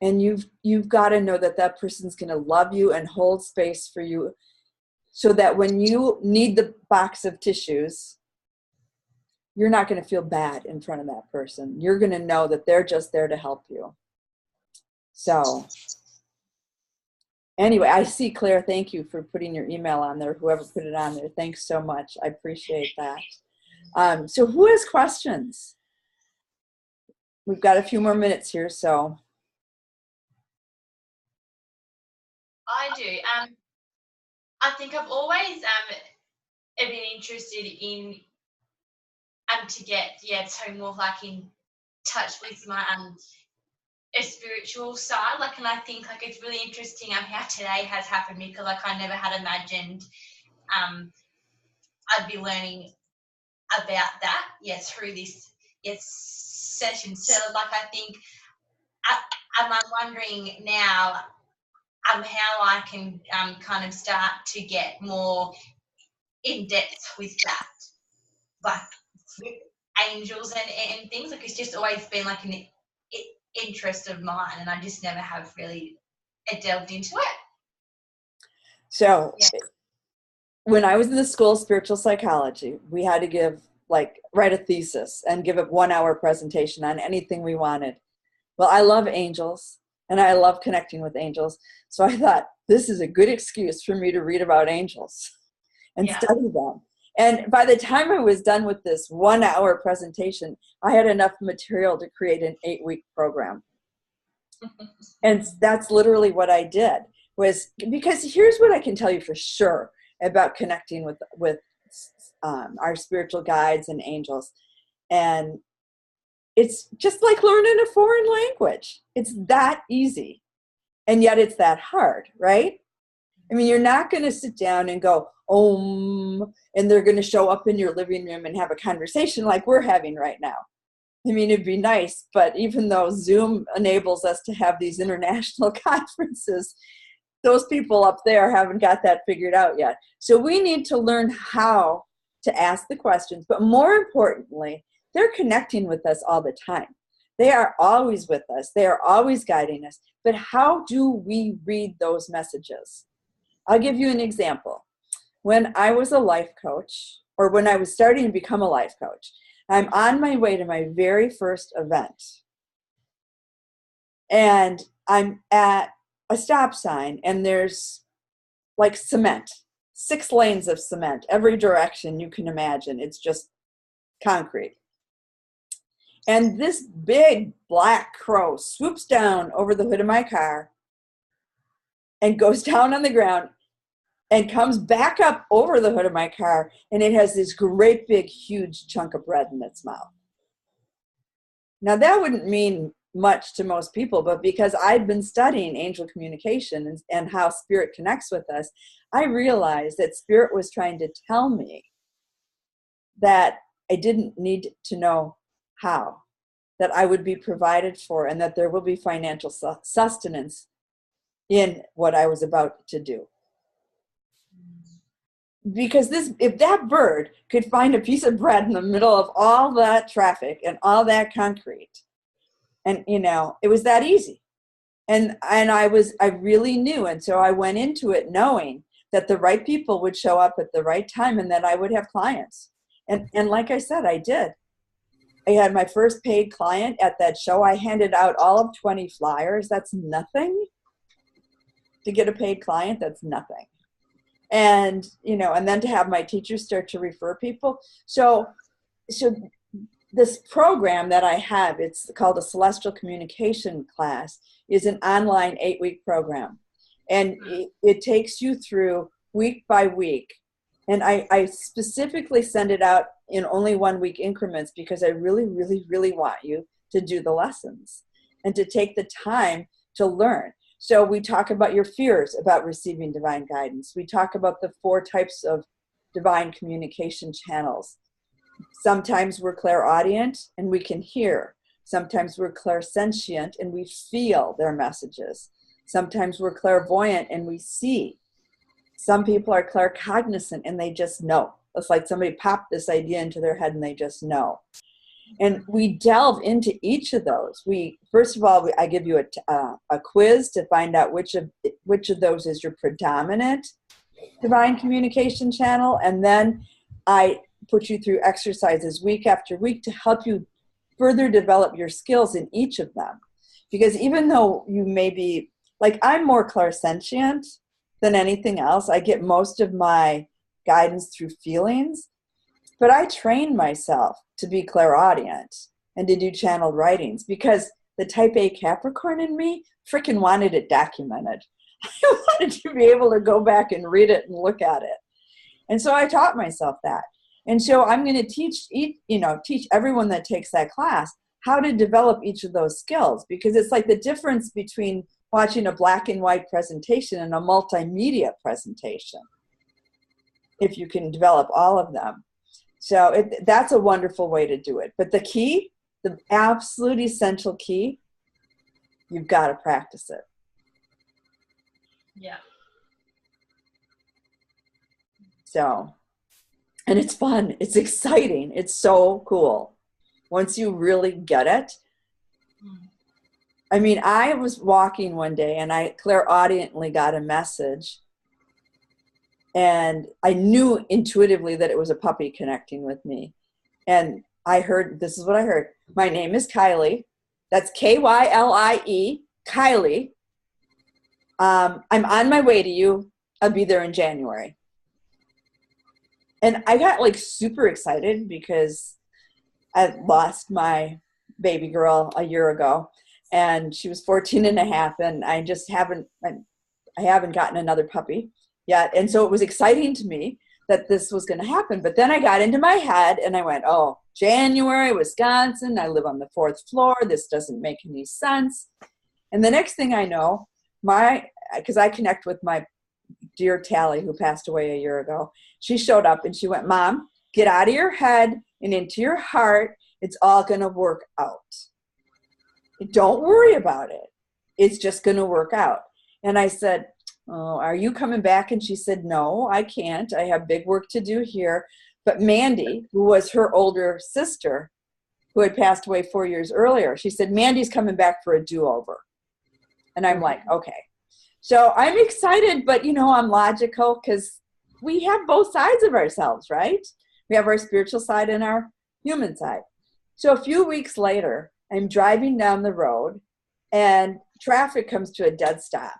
And you've got to know that that person's going to love you and hold space for you, so that when you need the box of tissues, you're not going to feel bad in front of that person. You're going to know that they're just there to help you. So anyway, I see Claire. Thank you for putting your email on there. Whoever put it on there, thanks so much. I appreciate that. So who has questions? We've got a few more minutes here, so. I do. I think I've always been interested in to get so more like in touch with my a spiritual side. Like, and I think like it's really interesting how today has happened, because like I never had imagined I'd be learning about that through this session. So like I think I'm wondering now how I can kind of start to get more in depth with that, like with angels and things. Like it's just always been like an interest of mine, and I just never have really delved into it. So when I was in the school of spiritual psychology, we had to write a thesis and give a 1-hour presentation on anything we wanted. Well, I love angels and I love connecting with angels. So I thought, this is a good excuse for me to read about angels and study them. And by the time I was done with this 1-hour presentation, I had enough material to create an 8-week program. And that's literally what I did, was because here's what I can tell you for sure about connecting with our spiritual guides and angels. And it's just like learning a foreign language. It's that easy. And yet it's that hard, right? I mean, you're not going to sit down and go, and they're going to show up in your living room and have a conversation like we're having right now. I mean, it'd be nice, but even though Zoom enables us to have these international conferences, those people up there haven't got that figured out yet. So we need to learn how to ask the questions, but more importantly, they're connecting with us all the time. They are always with us. They are always guiding us. But how do we read those messages? I'll give you an example. When I was a life coach, or when I was starting to become a life coach, I'm on my way to my very first event. And I'm at a stop sign, and there's like cement, 6 lanes of cement, every direction you can imagine. It's just concrete. And this big black crow swoops down over the hood of my car and goes down on the ground and comes back up over the hood of my car, and it has this great big huge chunk of bread in its mouth. Now that wouldn't mean much to most people, but because I've been studying angel communication and how spirit connects with us, I realized that spirit was trying to tell me that I didn't need to know how. that I would be provided for and that there will be financial sustenance in what I was about to do. Because if that bird could find a piece of bread in the middle of all that traffic and all that concrete, and it was that easy. And I really knew. And so I went into it knowing that the right people would show up at the right time and that I would have clients. And like I said, I did. I had my first paid client at that show. I handed out all of 20 flyers. That's nothing. To get a paid client, that's nothing. And, and then to have my teachers start to refer people. So this program that I have, it's called a Celestial Communication class, is an online 8-week program. And it takes you through week by week. And I specifically send it out in only 1-week increments because I really, really, really want you to do the lessons and to take the time to learn. So we talk about your fears about receiving divine guidance. We talk about the 4 types of divine communication channels. Sometimes we're clairaudient and we can hear. Sometimes we're clairsentient and we feel their messages. Sometimes we're clairvoyant and we see. Some people are claircognizant and they just know. It's like somebody popped this idea into their head and they just know. And we delve into each of those. First of all, I give you a quiz to find out which of those is your predominant divine communication channel. And then I put you through exercises week after week to help you further develop your skills in each of them. Because even though you may be, like, I'm more clairsentient than anything else. I get most of my guidance through feelings, but I trained myself to be clairaudient and to do channeled writings because the type A Capricorn in me freaking wanted it documented. I wanted to be able to go back and read it and look at it. And so I taught myself that. And so I'm going to teach everyone that takes that class how to develop each of those skills, because it's like the difference between watching a black and white presentation and a multimedia presentation, if you can develop all of them. So that's a wonderful way to do it. But the key, the absolute essential key, you've got to practice it. Yeah. So, and it's fun. It's exciting. It's so cool. Once you really get it. I mean, I was walking one day and I clairaudiently got a message. And I knew intuitively that it was a puppy connecting with me. And I heard, this is what I heard. My name is Kylie. That's Kylie. Kylie. I'm on my way to you. I'll be there in January. And I got like super excited because I lost my baby girl a year ago. And she was 14 and a half. And I just haven't gotten another puppy yet. And so it was exciting to me that this was going to happen. But then I got into my head and I went, oh, January, Wisconsin. I live on the 4th floor. This doesn't make any sense. And the next thing I know, because I connect with my dear Tally, who passed away a year ago, she showed up and she went, Mom, get out of your head and into your heart. It's all going to work out. Don't worry about it. It's just going to work out. And I said, oh, are you coming back? And she said, no, I can't. I have big work to do here. But Mandy, who was her older sister, who had passed away 4 years earlier, she said, Mandy's coming back for a do-over. And I'm like, okay. So I'm excited, but, I'm logical because we have both sides of ourselves, right? We have our spiritual side and our human side. So a few weeks later, I'm driving down the road and traffic comes to a dead stop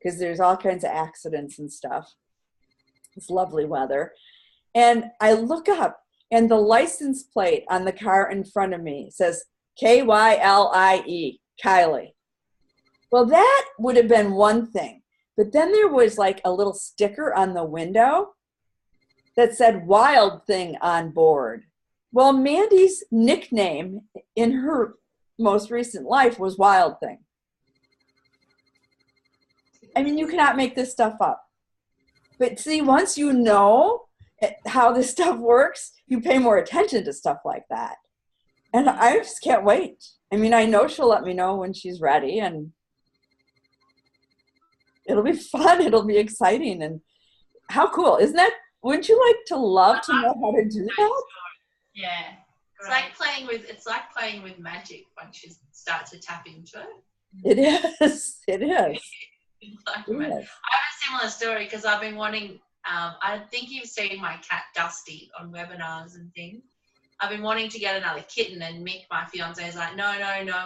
because there's all kinds of accidents and stuff. It's lovely weather. And I look up and the license plate on the car in front of me says Kylie, Kylie. Well, that would have been one thing. But then there was like a little sticker on the window that said Wild Thing on board. Well, Mandy's nickname in her most recent life was Wild Thing. I mean, you cannot make this stuff up. But see, once you know how this stuff works, you pay more attention to stuff like that. And I just can't wait. I mean, I know she'll let me know when she's ready, and it'll be fun. It'll be exciting. And how cool. Isn't that, wouldn't you like to love to know how to do that? Yeah. It's like playing with magic once you start to tap into it. It is. It is. Like, It I is. have a similar story because I've been wanting, I think you've seen my cat Dusty on webinars and things. I've been wanting to get another kitten, and Mick, my fiance, is like, no,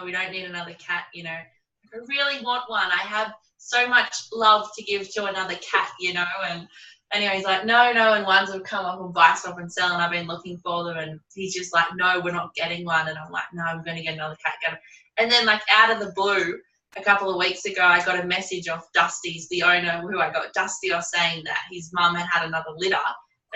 we don't need another cat, you know. I really want one. I have so much love to give to another cat, you know. And anyway, he's like, no, and ones have come up and buy stuff and sell, and I've been looking for them, and he's just like, no, we're not getting one. And I'm like, no, we're going to get another cat. And then, like, out of the blue, a couple of weeks ago, I got a message off Dusty's, the owner who I got Dusty off, saying that his mum had another litter,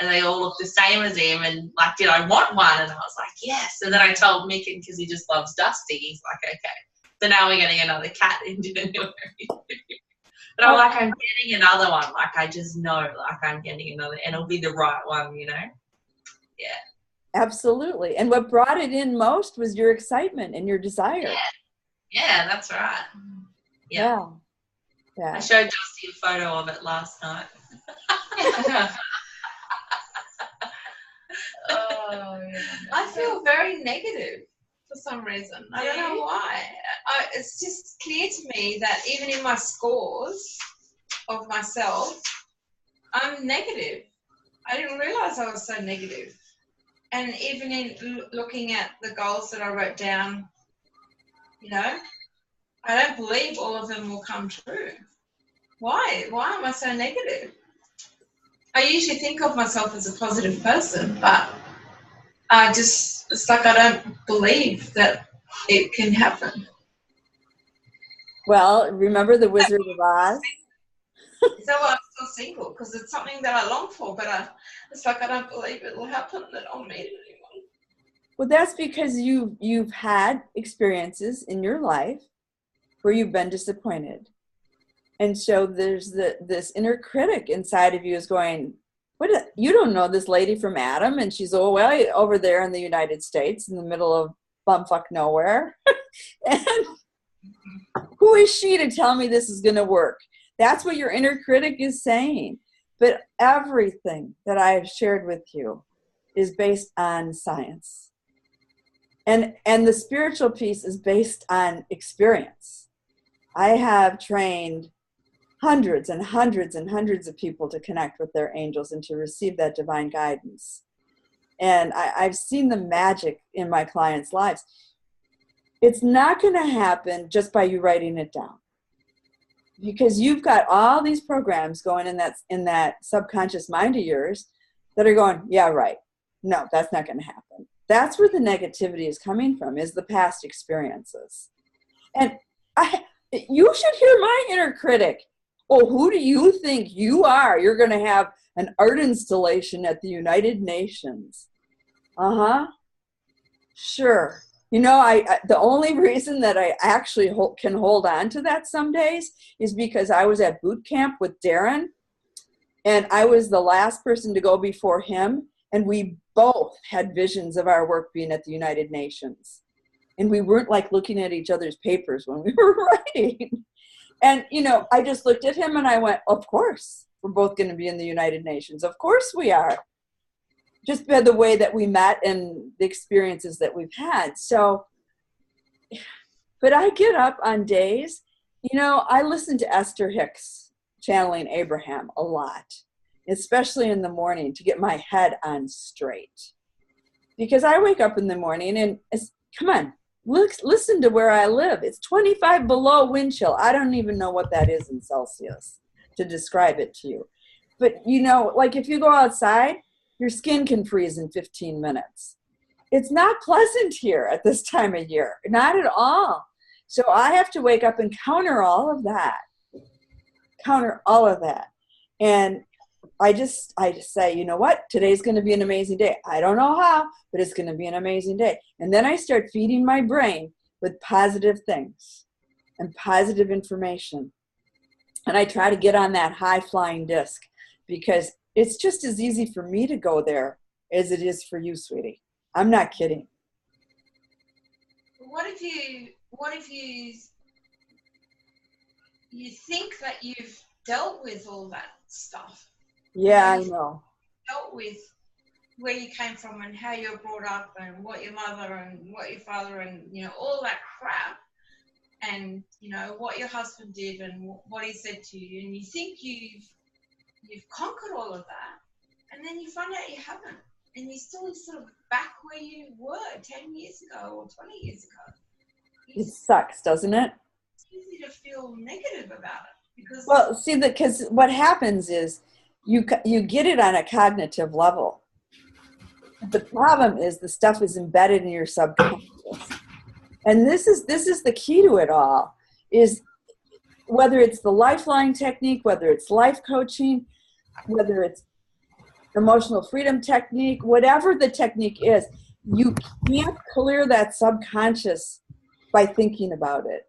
and they all looked the same as him, and like, did I want one? And I was like, yes. And then I told Mick, because he just loves Dusty, he's like, okay. So now we're getting another cat in January. But I'm like, I'm getting another one. Like, I just know, like, I'm getting another, and it'll be the right one, you know? Yeah. Absolutely. And what brought it in most was your excitement and your desire. Yeah, that's right. Yeah. I showed Dusty a photo of it last night. Oh, yeah. I feel very negative for some reason. I don't know why. It's just clear to me that even in my scores of myself, I'm negative. I didn't realize I was so negative. And even in looking at the goals that I wrote down, you know, I don't believe all of them will come true. Why? Why am I so negative? I usually think of myself as a positive person, but it's like I don't believe that it can happen. Well, remember the Wizard of Oz? So I'm still single because it's something that I long for, but it's like I don't believe it will happen, that I'll meet anyone. Well, that's because you've had experiences in your life where you've been disappointed. And so there's this inner critic inside of you is going, you don't know this lady from Adam, and she's over there in the United States in the middle of bumfuck nowhere. And who is she to tell me this is going to work? That's what your inner critic is saying. But everything that I have shared with you is based on science. And the spiritual piece is based on experience. I have trained hundreds and hundreds and hundreds of people to connect with their angels and to receive that divine guidance. And I've seen the magic in my clients' lives. It's not going to happen just by you writing it down. Because you've got all these programs going in that subconscious mind of yours that are going, yeah, right. No, that's not going to happen. That's where the negativity is coming from, is the past experiences. And you should hear my inner critic. Oh, who do you think you are? You're going to have an art installation at the United Nations. Sure. You know, the only reason that I actually can hold on to that some days is because I was at boot camp with Darren, and I was the last person to go before him, and we both had visions of our work being at the United Nations. And we weren't like looking at each other's papers when we were writing. And, you know, I just looked at him and I went, of course, we're both going to be in the United Nations. Of course we are. Just by the way that we met and the experiences that we've had. So, but I get up on days, you know, I listen to Esther Hicks channeling Abraham a lot, especially in the morning to get my head on straight. Because I wake up in the morning and come on, listen to where I live. It's 25 below wind chill. I don't even know what that is in Celsius to describe it to you. But, you know, like if you go outside, your skin can freeze in 15 minutes. It's not pleasant here at this time of year, not at all. So I have to wake up and counter all of that. And I just say, you know what? Today's going to be an amazing day. I don't know how, but it's going to be an amazing day. And then I start feeding my brain with positive things and positive information. And I try to get on that high flying disc because it's just as easy for me to go there as it is for you, sweetie. I'm not kidding. what if you think that you've dealt with all that stuff? Yeah, I know. Dealt with where you came from and how you were brought up and what your mother and what your father and, you know, all that crap, and, you know, what your husband did and what he said to you, and you think you've conquered all of that, and then you find out you haven't, and you're still sort of back where you were 10 years ago or 20 years ago. It sucks, doesn't it? It's easy to feel negative about it because, Well, see, because what happens is you get it on a cognitive level. The problem is the stuff is embedded in your subconscious. And this is the key to it all, is whether it's the lifeline technique, whether it's life coaching, whether it's emotional freedom technique, whatever the technique is, you can't clear that subconscious by thinking about it.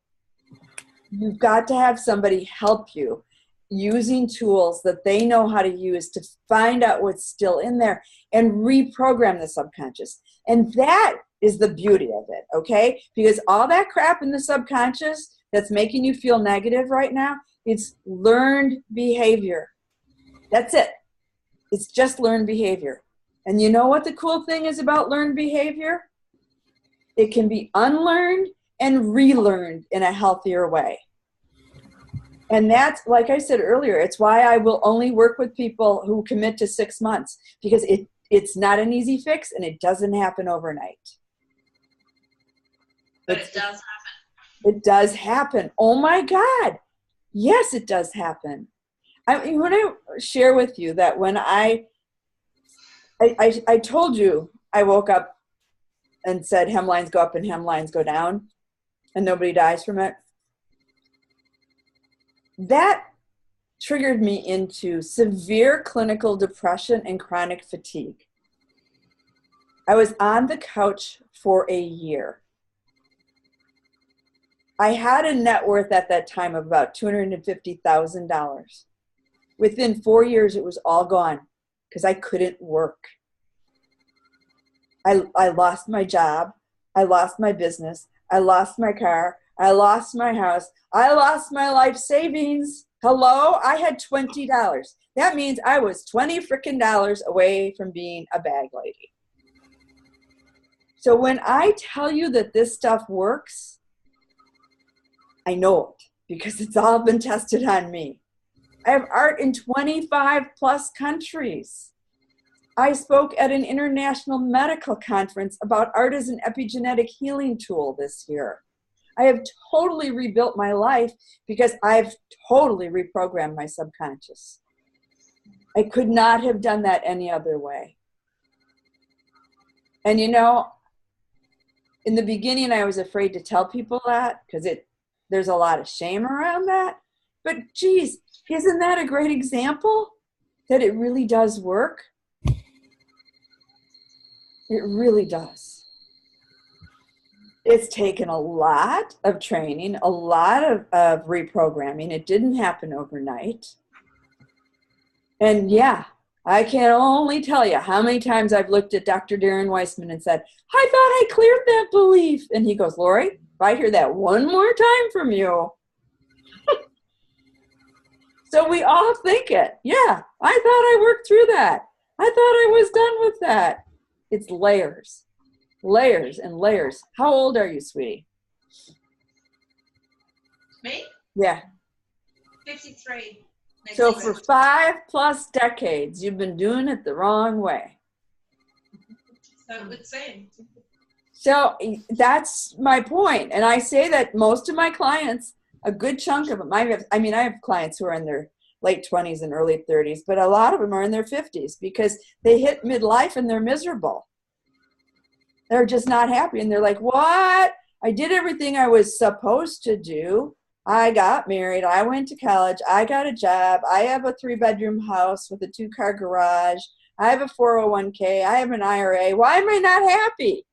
You've got to have somebody help you using tools that they know how to use to find out what's still in there and reprogram the subconscious. And that is the beauty of it, okay? Because all that crap in the subconscious that's making you feel negative right now, it's learned behavior. That's it. It's just learned behavior. And you know what the cool thing is about learned behavior? It can be unlearned and relearned in a healthier way. And that's, like I said earlier, it's why I will only work with people who commit to 6 months, because it's not an easy fix and it doesn't happen overnight. But it does happen. It does happen. Oh my God. Yes, it does happen. I want to share with you that when I told you I woke up and said hemlines go up and hemlines go down and nobody dies from it. That triggered me into severe clinical depression and chronic fatigue. I was on the couch for a year. I had a net worth at that time of about $250,000. Within 4 years, it was all gone because I couldn't work. I lost my job. I lost my business. I lost my car. I lost my house. I lost my life savings. Hello? I had $20. That means I was $20 frickin' away from being a bag lady. So when I tell you that this stuff works, I know it because it's all been tested on me. I have art in 25 plus countries. I spoke at an international medical conference about art as an epigenetic healing tool this year. I have totally rebuilt my life because I've totally reprogrammed my subconscious. I could not have done that any other way. And you know, in the beginning, I was afraid to tell people that because there's a lot of shame around that. But geez, isn't that a great example that it really does work? It really does. It's taken a lot of training, a lot of reprogramming. It didn't happen overnight. And yeah, I can only tell you how many times I've looked at Dr. Darren Weissman and said, I thought I cleared that belief. And he goes, Lori, if I hear that one more time from you. So we all think it. Yeah, I thought I worked through that. I thought I was done with that. It's layers, layers and layers. How old are you, sweetie? me, Yeah. 53. next So week. for 5+ decades, you've been doing it the wrong way. So it would seem. So that's my point. And I say that most of my clients, a good chunk of them, I have clients who are in their late 20s and early 30s, but a lot of them are in their 50s because they hit midlife and they're miserable. They're just not happy. And they're like, what? I did everything I was supposed to do. I got married. I went to college. I got a job. I have a 3-bedroom house with a 2-car garage. I have a 401k. I have an IRA. Why am I not happy?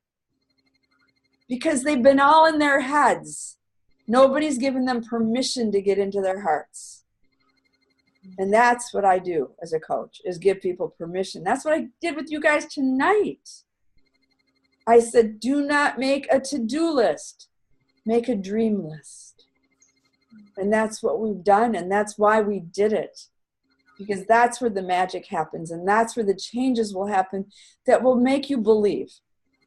Because they've been all in their heads. Nobody's given them permission to get into their hearts. And that's what I do as a coach, is give people permission. That's what I did with you guys tonight. I said, do not make a to-do list. Make a dream list. And that's what we've done, and that's why we did it. Because that's where the magic happens, and that's where the changes will happen that will make you believe.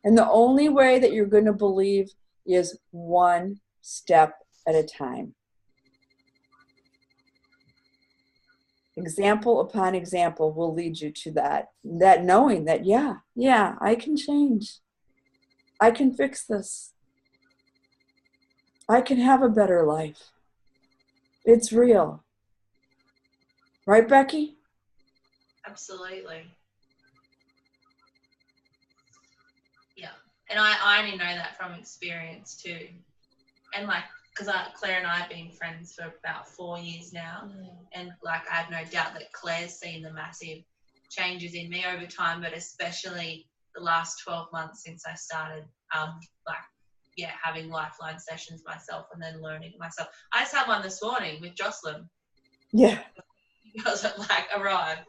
And the only way that you're going to believe is one step at a time. Example upon example will lead you to that knowing that, yeah, I can change. I can fix this. I can have a better life. It's real. Right, Becky? Absolutely. Yeah. And I only know that from experience too. And like, because Claire and I have been friends for about 4 years now. And like, I have no doubt that Claire's seen the massive changes in me over time, but especially the last 12 months since I started, having lifeline sessions myself and then learning myself. I just had one this morning with Jocelyn. Yeah. Because it arrived,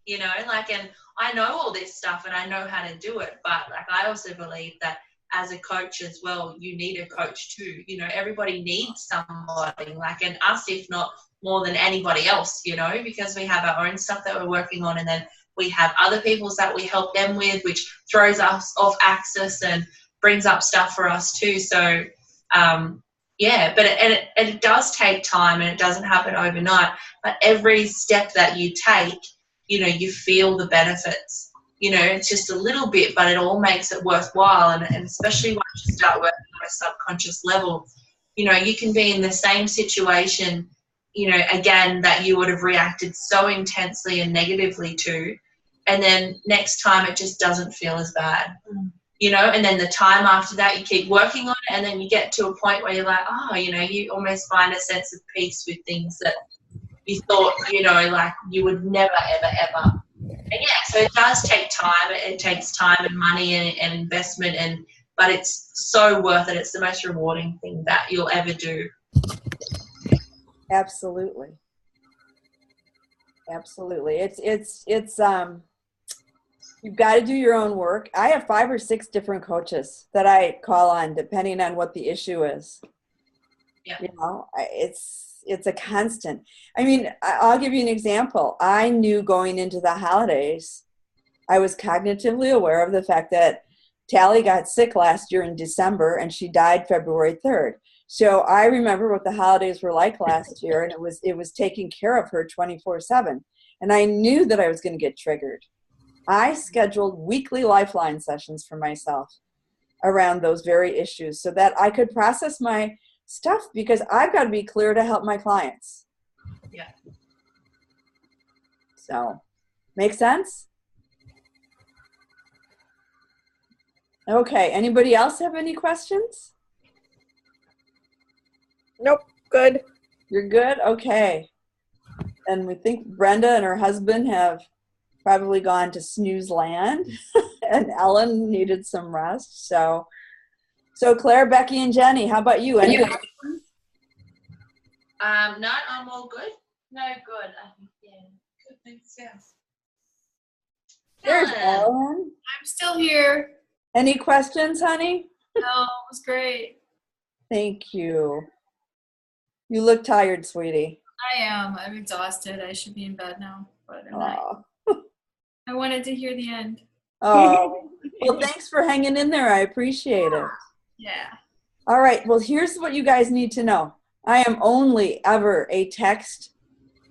and I know all this stuff and I know how to do it, but like, I also believe that as a coach as well, you need a coach too. Everybody needs somebody, and us, if not more than anybody else, because we have our own stuff that we're working on, and then we have other people's that we help them with, which throws us off axis and brings up stuff for us too. So, but it does take time, and it doesn't happen overnight. But every step that you take, you feel the benefits. It's just a little bit, but it all makes it worthwhile. And especially once you start working on a subconscious level, you can be in the same situation, again, that you would have reacted so intensely and negatively to. And then next time it just doesn't feel as bad. And then the time after that, you keep working on it, and then you get to a point where you're like, you almost find a sense of peace with things that you thought, you would never, ever, ever. And so it does take time. It takes time and money and investment, but it's so worth it. It's the most rewarding thing that you'll ever do. Absolutely. It's you've got to do your own work. I have 5 or 6 different coaches that I call on depending on what the issue is. Yeah. It's a constant. I mean, I'll give you an example. I knew going into the holidays, I was cognitively aware of the fact that Tally got sick last year in December and she died February 3rd. So I remember what the holidays were like last year, and it was taking care of her 24/7. And I knew that I was going to get triggered. I scheduled weekly lifeline sessions for myself around those very issues so that I could process my stuff, because I've got to be clear to help my clients. Yeah. So, make sense? Okay, anybody else have any questions? Nope, good. You're good? Okay. And we think Brenda and her husband have probably gone to snooze land, and Ellen needed some rest. So Claire, Becky, and Jenny, how about you? Any questions? No, I'm all good. No, good. I think, yeah. Good, thanks, yeah. There's Ellen. Ellen. I'm still here. Any questions, honey? No, it was great. Thank you. You look tired, sweetie. I am. I'm exhausted. I should be in bed now, but I'm not. Aw. I wanted to hear the end. Oh, well, thanks for hanging in there. I appreciate it. Yeah. All right. Well, here's what you guys need to know. I am only ever a text,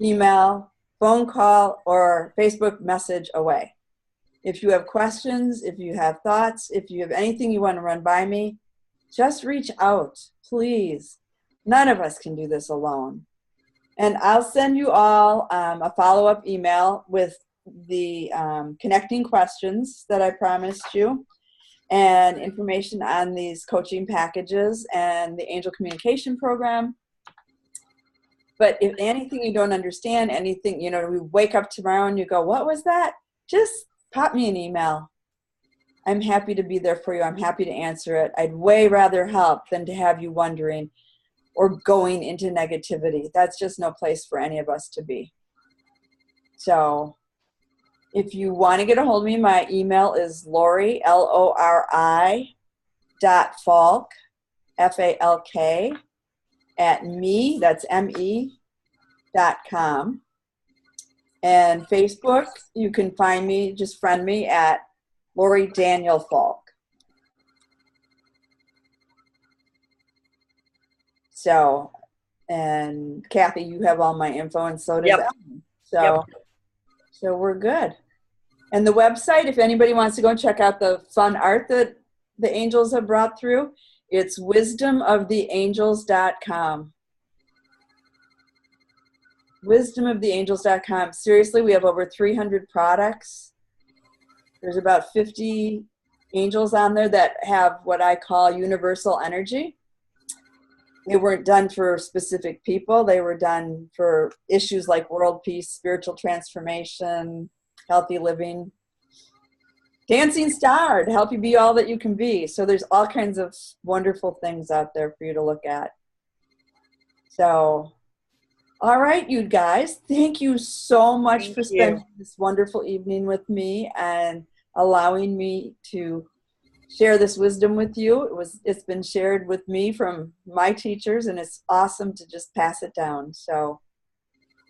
email, phone call, or Facebook message away. If you have questions, if you have thoughts, if you have anything you want to run by me, just reach out, please. None of us can do this alone. And I'll send you all a follow-up email with the connecting questions that I promised you, and information on these coaching packages and the Angel Communication Program. But if anything you don't understand, anything, we wake up tomorrow and you go, what was that? Just pop me an email. I'm happy to be there for you. I'm happy to answer it. I'd way rather help than to have you wondering or going into negativity. That's just no place for any of us to be. So If you want to get a hold of me, my email is Lori, Lori, .Falk, FALK, at me, that's me.com. And Facebook, you can find me, just friend me at Lori Daniel Falk. So, and Kathy, you have all my info, and so does Ellen. So, so we're good. And the website, if anybody wants to go and check out the fun art that the angels have brought through, it's wisdomoftheangels.com. Wisdomoftheangels.com. Seriously, we have over 300 products. There's about 50 angels on there that have what I call universal energy. They weren't done for specific people. They were done for issues like world peace, spiritual transformation, healthy living. Dancing star to help you be all that you can be. So there's all kinds of wonderful things out there for you to look at. So, all right, you guys, thank you so much for spending this wonderful evening with me and allowing me to share this wisdom with you. It's been shared with me from my teachers, and it's awesome to just pass it down. So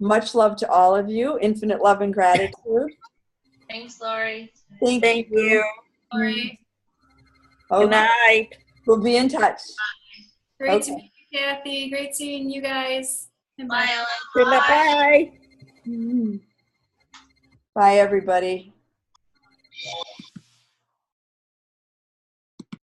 much love to all of you. Infinite love and gratitude. Thanks, Lori. Thank you. Lori. Okay. Good night. We'll be in touch. Great to meet you, Kathy. Great seeing you guys. And Bye, Ellen. Good night. Bye. Bye, everybody.